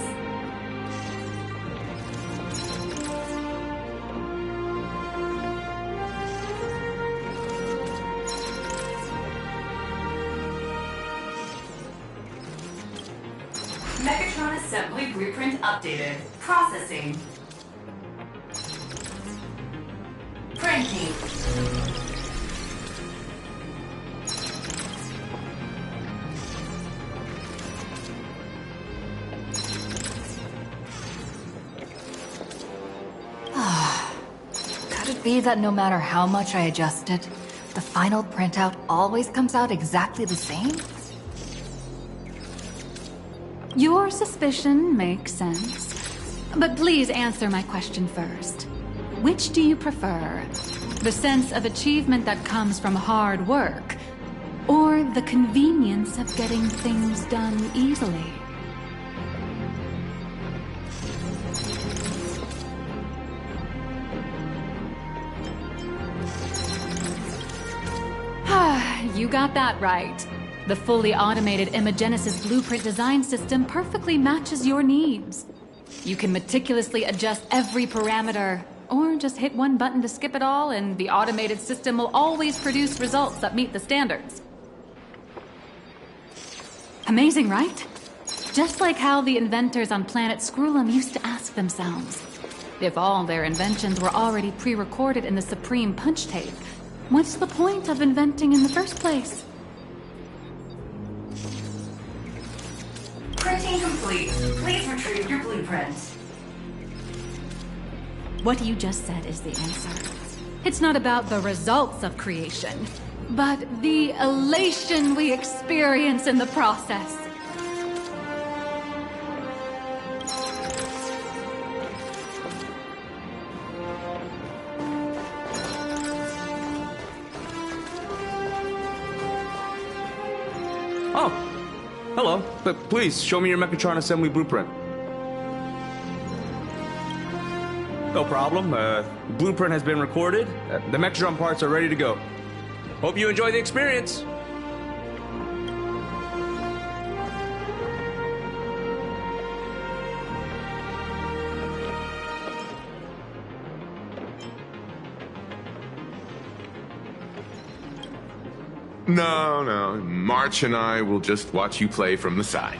Speaker 20: Mechatron assembly blueprint updated. Processing. Printing.
Speaker 1: Could it be that no matter how much I adjust it, the final printout always comes out exactly the same?
Speaker 17: Your suspicion makes sense. But please answer my question first. Which do you prefer? The sense of achievement that comes from hard work, or the convenience of getting things done easily? You got that right. The fully automated Imagenesis blueprint design system perfectly matches your needs. You can meticulously adjust every parameter, or just hit one button to skip it all, and the automated system will always produce results that meet the standards. Amazing, right? Just like how the inventors on planet Scrulum used to ask themselves, if all their inventions were already pre-recorded in the Supreme Punch Tape, what's the point of inventing in the first place?
Speaker 20: Printing complete. Please retrieve your blueprint.
Speaker 17: What you just said is the answer. It's not about the results of creation, but the elation we experience in the process.
Speaker 21: Oh, hello. But please, show me your Mechatron assembly blueprint. No problem. Blueprint has been recorded. The Mechatron parts are ready to go. Hope you enjoy the experience.
Speaker 5: No. March and I will just watch you play from the side.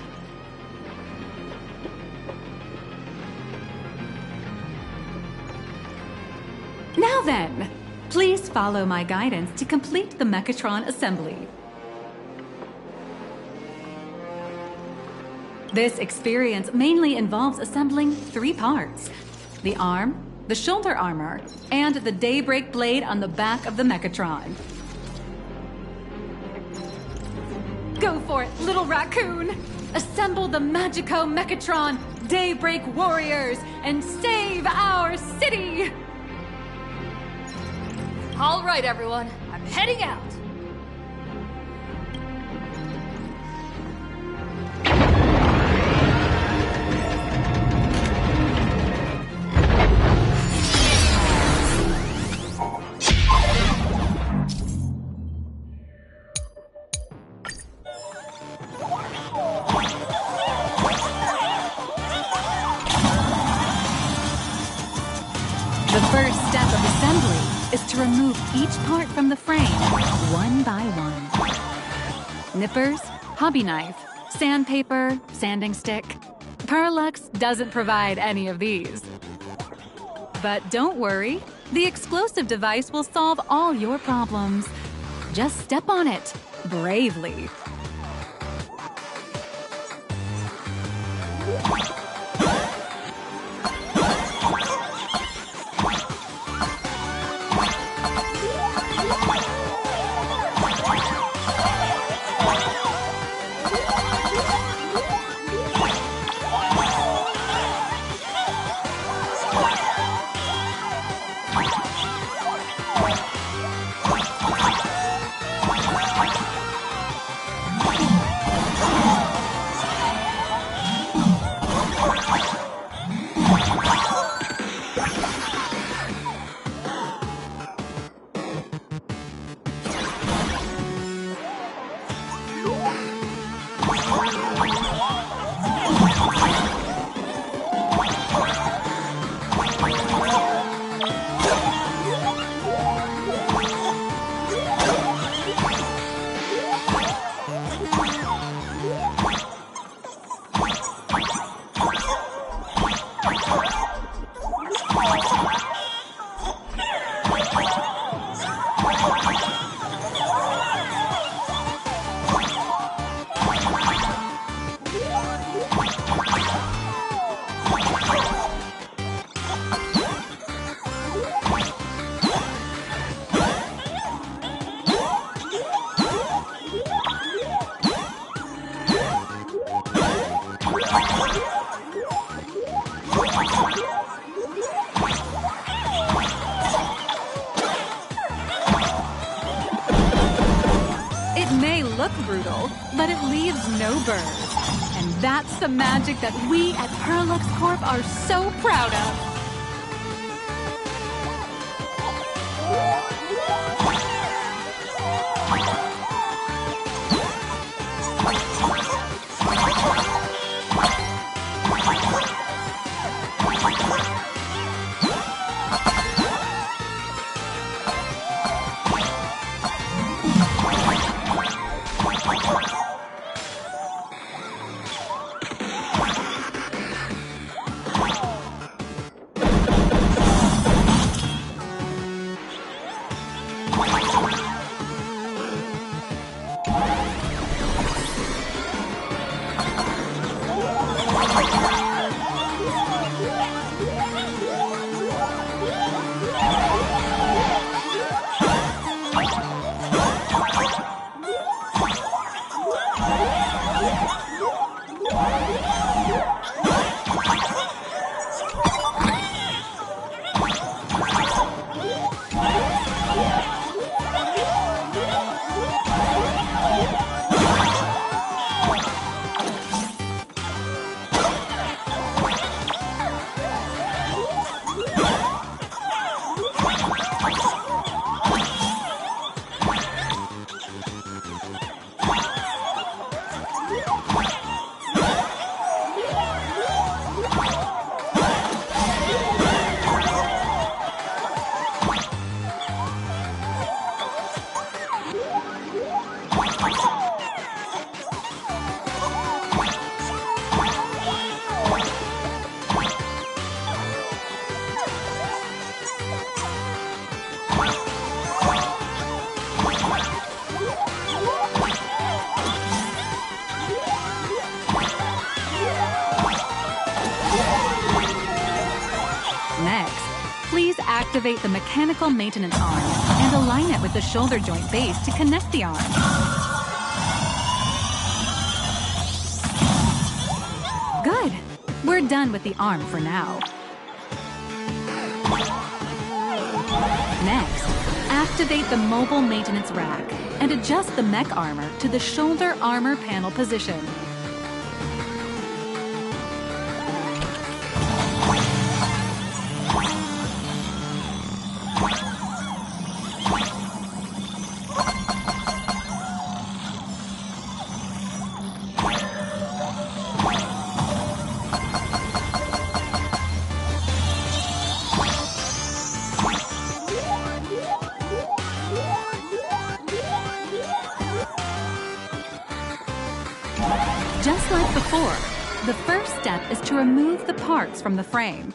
Speaker 17: Now then, please follow my guidance to complete the Mechatron assembly. This experience mainly involves assembling 3 parts: the arm, the shoulder armor, and the Daybreak blade on the back of the Mechatron. Go for it, little raccoon! Assemble the Magico Mechatron Daybreak Warriors and save our city!
Speaker 22: All right, everyone, I'm heading out.
Speaker 17: The first step of assembly is to remove each part from the frame, one by one. Nippers, hobby knife, sandpaper, sanding stick. Parallax doesn't provide any of these. But don't worry, the explosive device will solve all your problems. Just step on it, bravely. Look brutal, but it leaves no burns. And that's the magic that we at Parallax Corp are so proud of. Activate the mechanical maintenance arm and align it with the shoulder joint base to connect the arm. Good. We're done with the arm for now. Next, activate the mobile maintenance rack and adjust the mech armor to the shoulder armor panel position. Just like before, the first step is to remove the parts from the frame.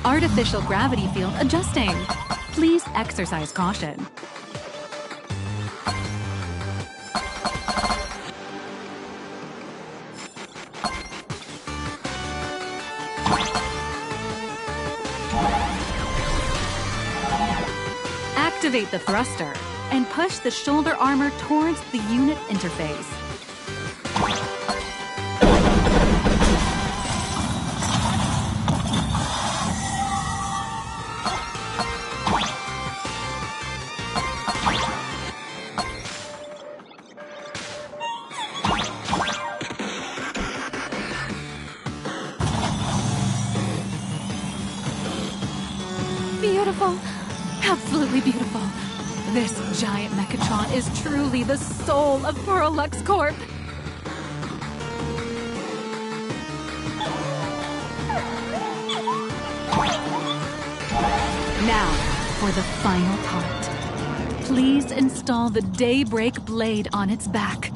Speaker 17: Artificial gravity field adjusting. Please exercise caution. Activate the thruster and push the shoulder armor towards the unit interface. Beautiful. Absolutely beautiful. This giant Mechatron is truly the soul of Perlux Corp. Now, for the final part. Please install the Daybreak blade on its back.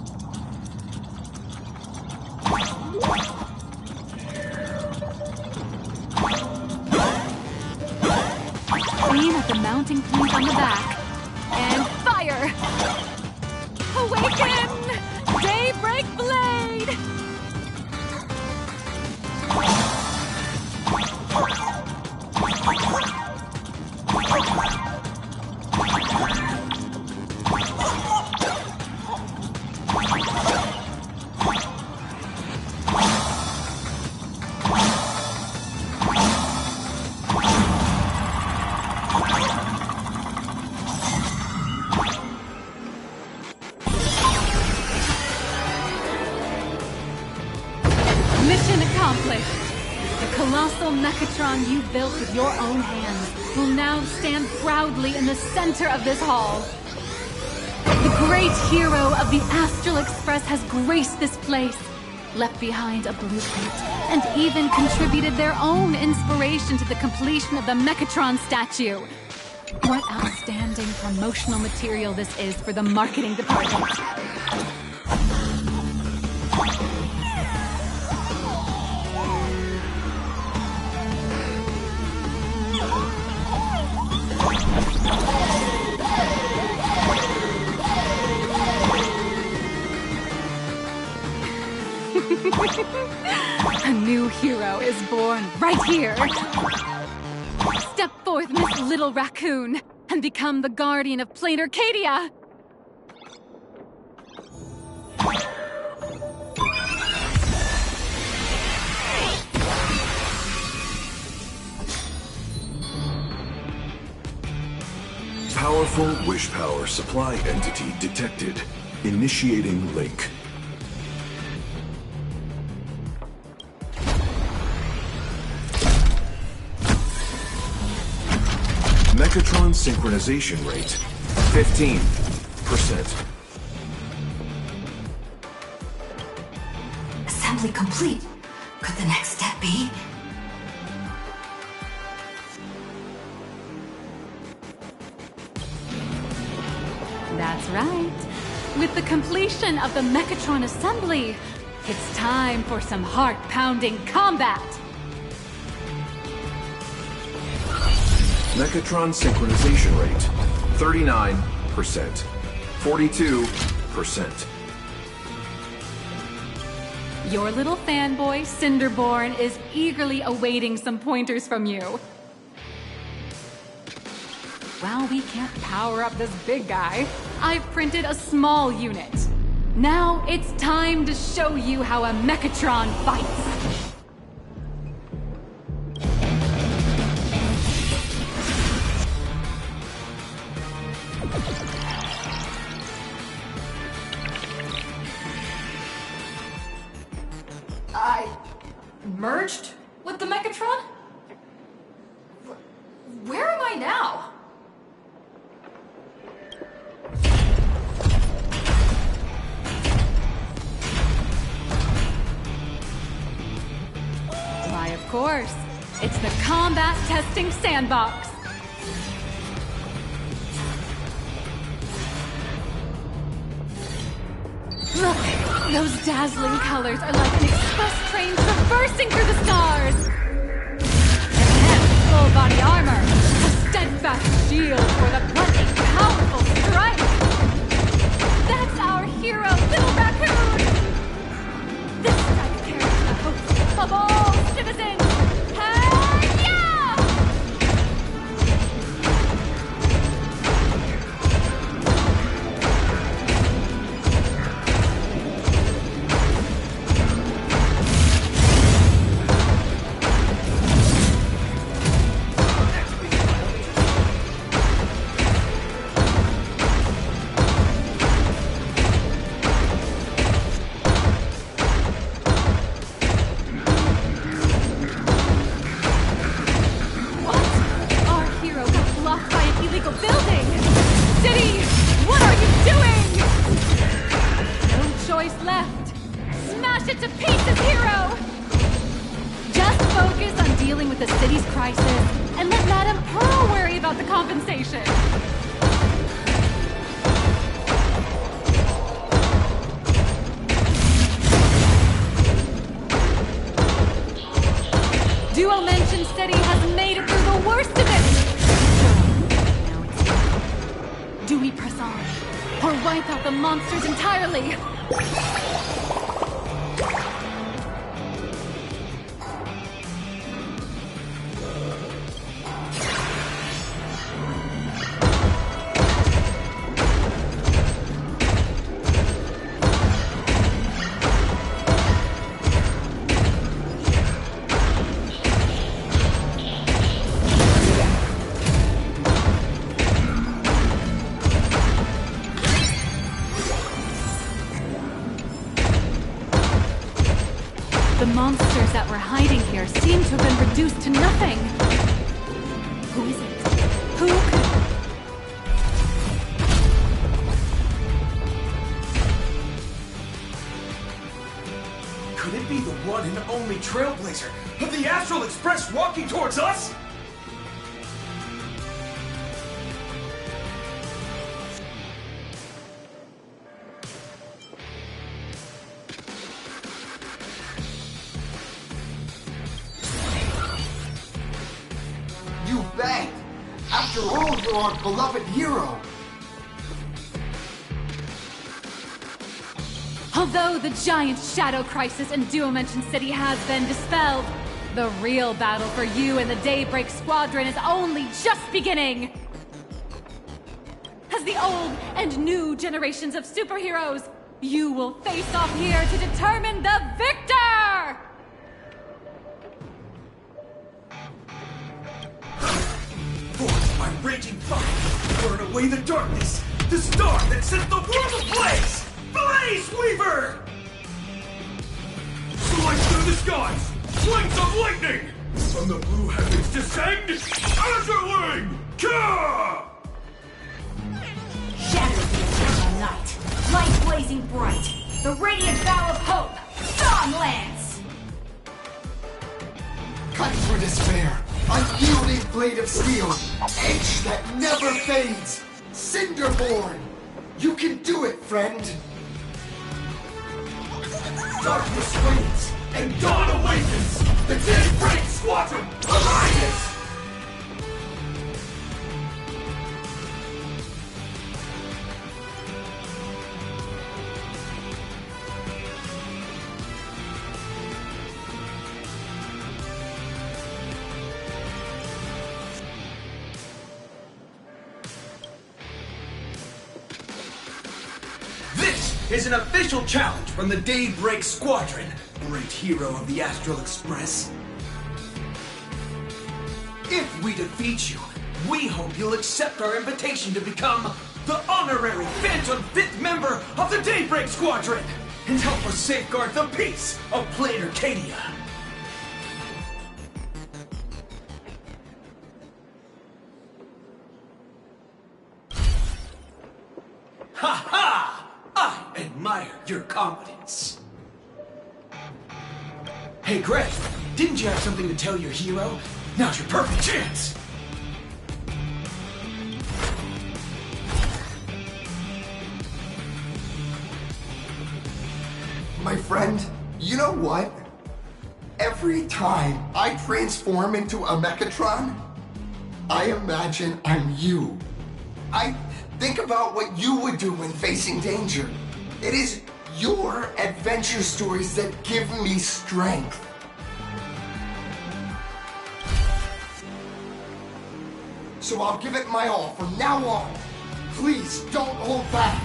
Speaker 17: Aim at the mounting point on the back, and fire! Awaken! Daybreak blade! Mission accomplished! The colossal Mechatron you built with your own hands will now stand proudly in the center of this hall. The great hero of the Astral Express has graced this place, left behind a blueprint, and even contributed their own inspiration to the completion of the Mechatron statue. What outstanding promotional material this is for the marketing department. A new hero is born right here. Step forth, Miss Little Raccoon, and become the guardian of Plain Arcadia.
Speaker 15: Powerful wish power supply entity detected. Initiating link. Mechatron synchronization rate, 15%.
Speaker 1: Assembly complete. Could the next step be?
Speaker 17: That's right. With the completion of the Mechatron assembly, it's time for some heart-pounding combat.
Speaker 15: Mechatron synchronization rate, 39%. 42%.
Speaker 17: Your little fanboy, Cinderborn, is eagerly awaiting some pointers from you. While we can't power up this big guy, I've printed a small unit. Now it's time to show you how a Mechatron fights.
Speaker 22: I merged with the Mechatron? Where am I now?
Speaker 17: Why, of course. It's the combat testing sandbox. Look, those dazzling colors are like an express train traversing through the stars. Enhanced full body armor, a steadfast shield for the bloody, powerful strike. That's our hero, Little Raccoon. This strike carries the hopes of all citizens. Hi-ya! The monsters that were hiding here seem to have been reduced to nothing. Who is it? Who
Speaker 2: could it be the one and only Trailblazer of the Astral Express walking towards us?
Speaker 14: You bet! After all, you're our beloved hero!
Speaker 17: Although the giant shadow crisis in Duomension City has been dispelled, the real battle for you and the Daybreak Squadron is only just beginning! As the old and new generations of superheroes, you will face off here to determine the victor!
Speaker 2: Forged by raging fire, burn away the darkness, the star that set the world ablaze! Blaze Weaver! Slice through the skies! Flames of lightning! From the blue heavens descend! Azurling! Ka!
Speaker 3: Shadow the eternal night! Light blazing bright! The radiant vow of hope! Dawn Lance!
Speaker 14: Cut through despair! Unyielding blade of steel! Edge that never fades! Cinderborn! You can do it, friend!
Speaker 2: Darkness wanes, and dawn awakens! The Daybreak Squadron, Alliance! is an official challenge from the Daybreak Squadron, great hero of the Astral Express. If we defeat you, we hope you'll accept our invitation to become the honorary Phantom 5th member of the Daybreak Squadron and help us safeguard the peace of Planet Arcadia. Ha ha! I admire your confidence. Hey, Greg, didn't you have something to tell your hero? Now's your perfect chance!
Speaker 14: My friend, you know what? Every time I transform into a Mechatron, I imagine I'm you. I think about what you would do when facing danger. It is your adventure stories that give me strength. So I'll give it my all from now on. Please don't hold back.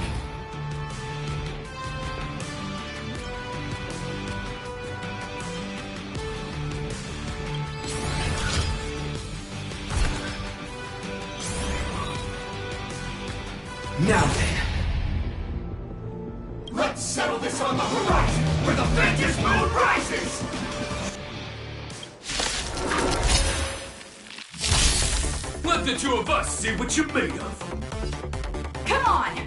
Speaker 2: Now then, let's settle this on the horizon, where the Vengeance Moon rises! Let the two of us see what you're made of.
Speaker 3: Come on!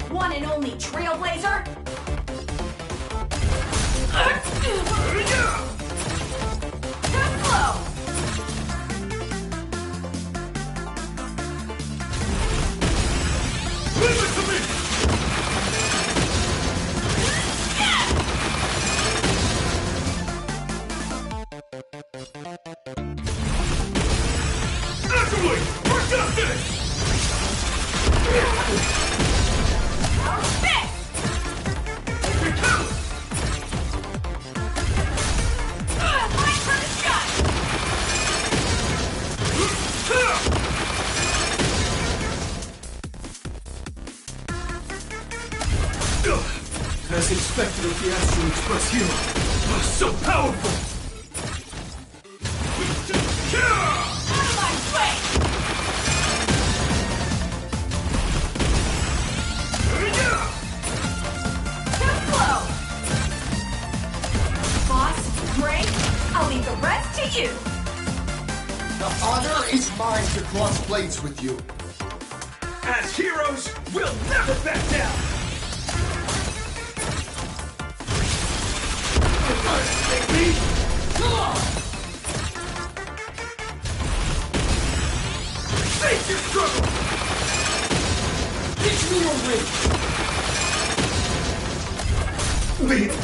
Speaker 3: One and only Trailblazer! Too slow!
Speaker 2: Leave it to me! Actually, we're got this! As expected of the Astral Express hero, oh, so powerful!
Speaker 3: Out of my way! Too slow! Boss, Gray, I'll leave the rest to you!
Speaker 14: The honor is mine to cross blades with you.
Speaker 2: As heroes, we'll never back down! Take me! Come on! Face your struggle! Teach me your way! Leave!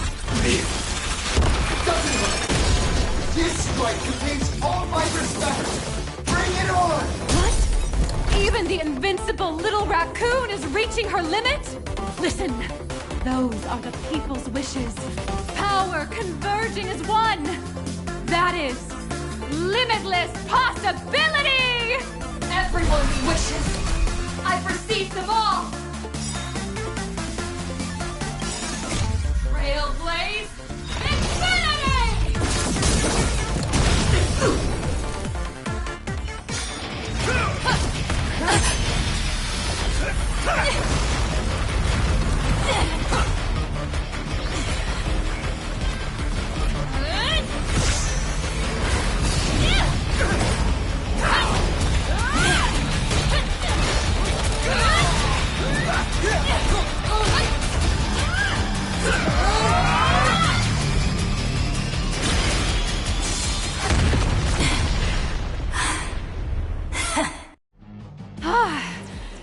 Speaker 14: Doesn't work. This strike contains all my respect. Bring it on!
Speaker 17: What? Even the invincible little raccoon is reaching her limit? Listen, those are the people's wishes. Power converging as one. That is limitless possibility!
Speaker 3: Everyone's wishes! I've received them all! Trailblaze Infinity!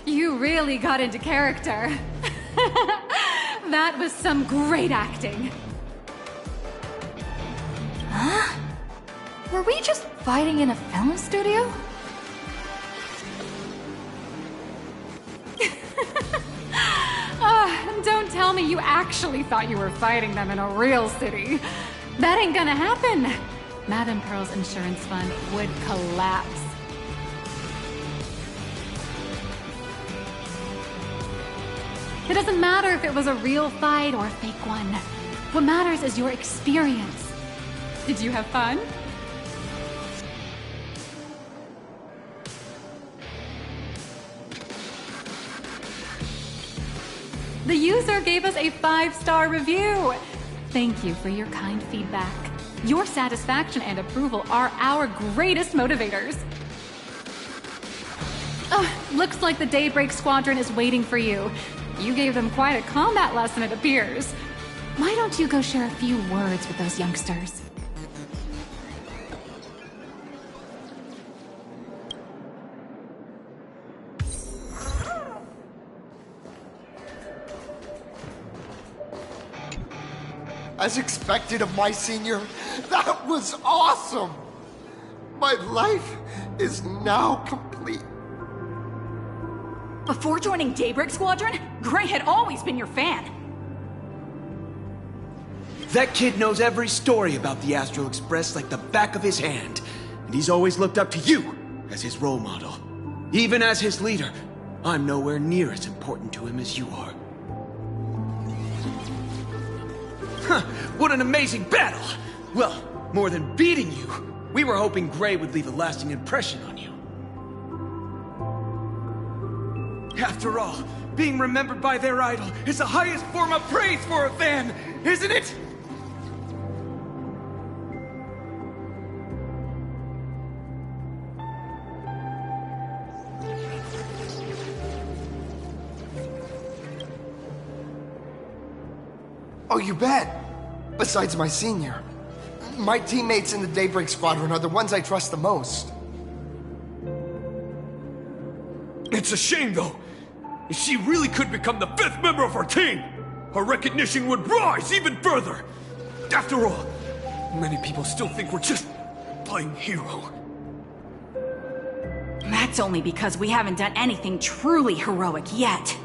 Speaker 17: You really got into character. That was some great acting.
Speaker 1: Huh? Were we just fighting in a film studio?
Speaker 17: Don't tell me you actually thought you were fighting them in a real city. That ain't gonna happen. Madame Pearl's insurance fund would collapse. It doesn't matter if it was a real fight or a fake one. What matters is your experience. Did you have fun? The user gave us a 5-star review. Thank you for your kind feedback. Your satisfaction and approval are our greatest motivators. Looks like the Daybreak Squadron is waiting for you. You gave them quite a combat lesson, it appears. Why don't you go share a few words with those youngsters?
Speaker 14: As expected of my senior, that was awesome! My life is now complete.
Speaker 3: Before joining Daybreak Squadron, Gray had always been your fan.
Speaker 2: That kid knows every story about the Astral Express like the back of his hand, and he's always looked up to you as his role model. Even as his leader, I'm nowhere near as important to him as you are. Huh, what an amazing battle! Well, more than beating you, we were hoping Gray would leave a lasting impression on you. After all, being remembered by their idol is the highest form of praise for a fan, isn't it?
Speaker 14: Oh, you bet. Besides my senior. My teammates in the Daybreak Squadron are the ones I trust the most.
Speaker 18: It's a shame, though. If she really could become the 5th member of our team, our recognition would rise even further. After all, many people still think we're just playing hero.
Speaker 3: That's only because we haven't done anything truly heroic yet.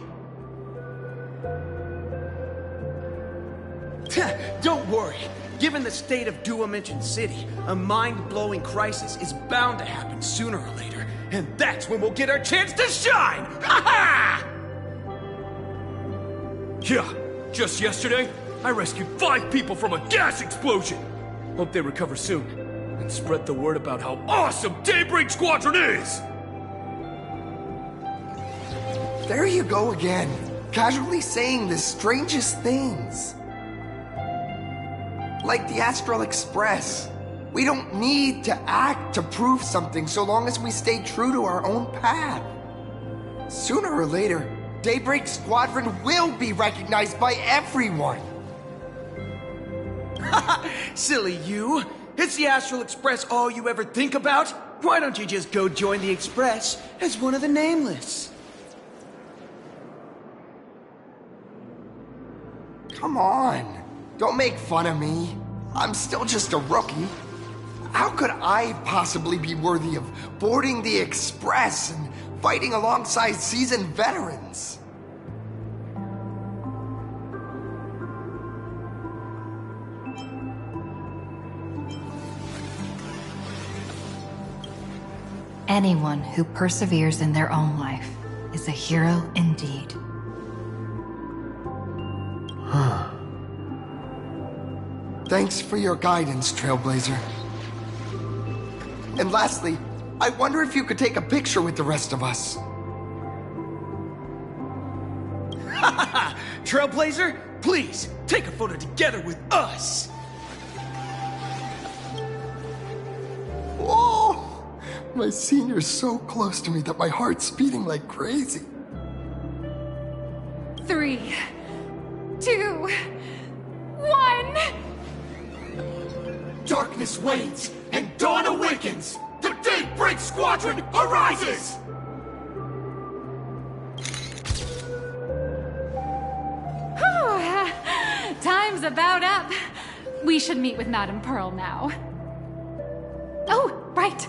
Speaker 2: Don't worry. Given the state of Duo-Mention City, a mind-blowing crisis is bound to happen sooner or later. And that's when we'll get our chance to shine! Ha ha!
Speaker 18: Yeah, just yesterday, I rescued 5 people from a gas explosion. Hope they recover soon. And spread the word about how awesome Daybreak Squadron is!
Speaker 14: There you go again. Casually saying the strangest things. Like the Astral Express. We don't need to act to prove something so long as we stay true to our own path. Sooner or later, Daybreak Squadron will be recognized by everyone.
Speaker 2: Silly you. Is the Astral Express all you ever think about? Why don't you just go join the Express as one of the Nameless?
Speaker 14: Come on. Don't make fun of me. I'm still just a rookie. How could I possibly be worthy of boarding the Express and fighting alongside seasoned veterans?
Speaker 1: Anyone who perseveres in their own life is a hero indeed.
Speaker 14: Thanks for your guidance, Trailblazer. And lastly, I wonder if you could take a picture with the rest of us.
Speaker 2: Trailblazer, please, take a photo together with us!
Speaker 14: Whoa! My senior's so close to me that my heart's beating like crazy.
Speaker 17: 3, 2, 1...
Speaker 2: Darkness wanes, and dawn awakens! The Daybreak Squadron arises!
Speaker 17: Time's about up. We should meet with Madame Pearl now. Oh, right.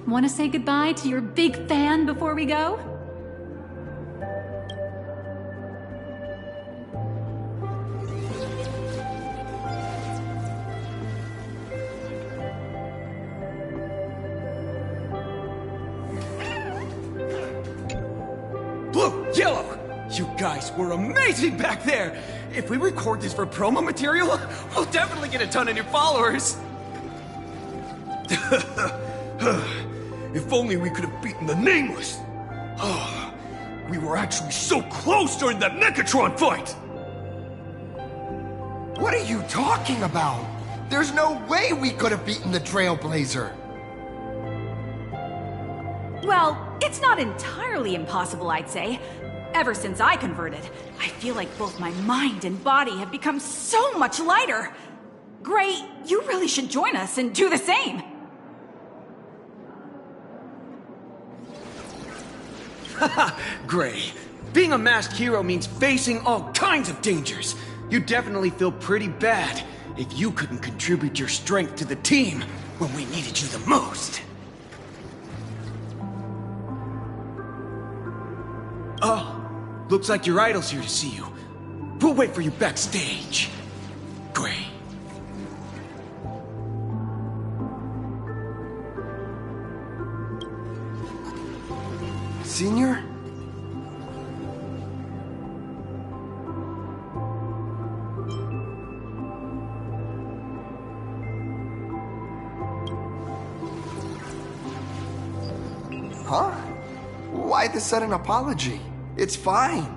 Speaker 17: Want to say goodbye to your big fan before we go?
Speaker 2: Blue, yellow! You guys were amazing back there! If we record this for promo material, we'll definitely get a ton of new followers!
Speaker 18: If only we could have beaten the Nameless! We were actually so close during that Megatron fight!
Speaker 14: What are you talking about? There's no way we could have beaten the Trailblazer!
Speaker 3: Well, it's not entirely impossible, I'd say. Ever since I converted, I feel like both my mind and body have become so much lighter. Gray, you really should join us and do the same.
Speaker 2: Haha, Gray. Being a masked hero means facing all kinds of dangers. You definitely feel pretty bad if you couldn't contribute your strength to the team when we needed you the most. Oh, looks like your idol's here to see you. We'll wait for you backstage. Gray.
Speaker 14: Senior? Huh? Why the sudden apology? It's fine.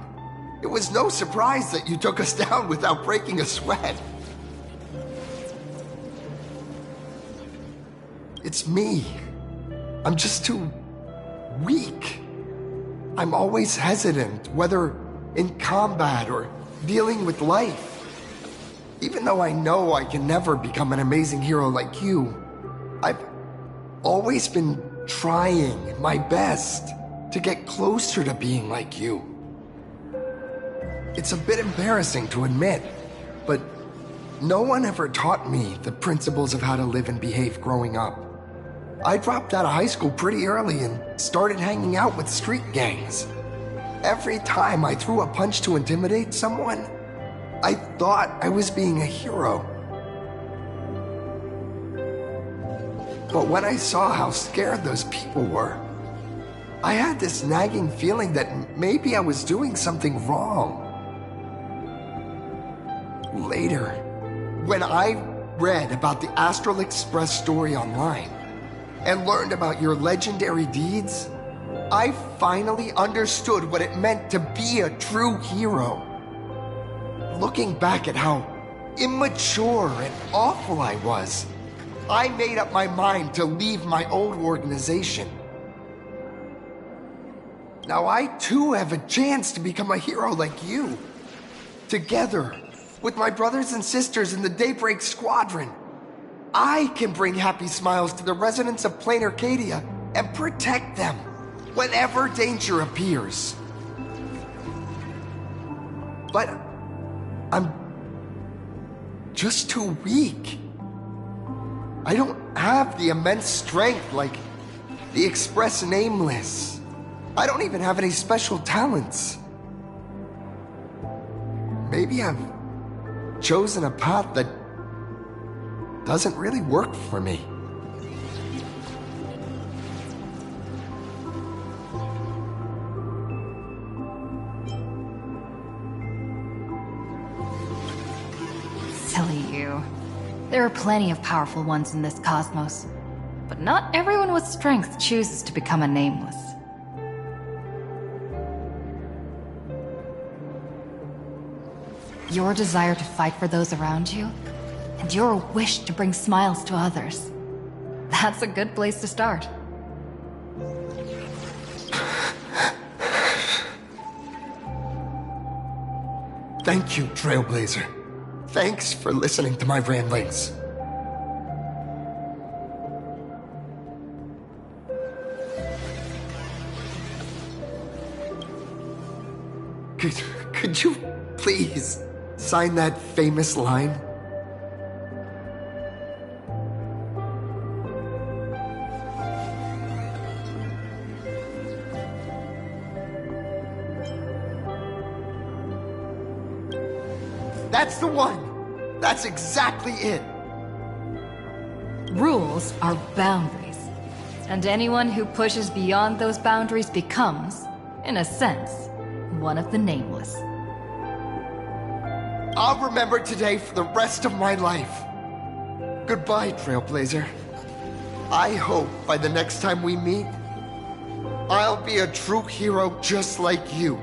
Speaker 14: It was no surprise that you took us down without breaking a sweat. It's me. I'm just too weak. I'm always hesitant, whether in combat or dealing with life. Even though I know I can never become an amazing hero like you, I've always been trying my best to get closer to being like you. It's a bit embarrassing to admit, but no one ever taught me the principles of how to live and behave growing up. I dropped out of high school pretty early and started hanging out with street gangs. Every time I threw a punch to intimidate someone, I thought I was being a hero. But when I saw how scared those people were, I had this nagging feeling that maybe I was doing something wrong. Later, when I read about the Astral Express story online and learned about your legendary deeds, I finally understood what it meant to be a true hero. Looking back at how immature and awful I was, I made up my mind to leave my old organization. Now I too have a chance to become a hero like you. Together, with my brothers and sisters in the Daybreak Squadron, I can bring happy smiles to the residents of Plain Arcadia and protect them whenever danger appears. But I'm just too weak. I don't have the immense strength like the Express Nameless. I don't even have any special talents. Maybe I've chosen a path that doesn't really work for me.
Speaker 1: Silly you. There are plenty of powerful ones in this cosmos, but not everyone with strength chooses to become a nameless. Your desire to fight for those around you, and your wish to bring smiles to others. That's a good place to start.
Speaker 14: Thank you, Trailblazer. Thanks for listening to my ramblings. Could you please sign that famous line? That's the one! That's exactly it!
Speaker 1: Rules are boundaries, and anyone who pushes beyond those boundaries becomes, in a sense, one of the Nameless.
Speaker 14: I'll remember today for the rest of my life. Goodbye, Trailblazer. I hope by the next time we meet, I'll be a true hero just like you.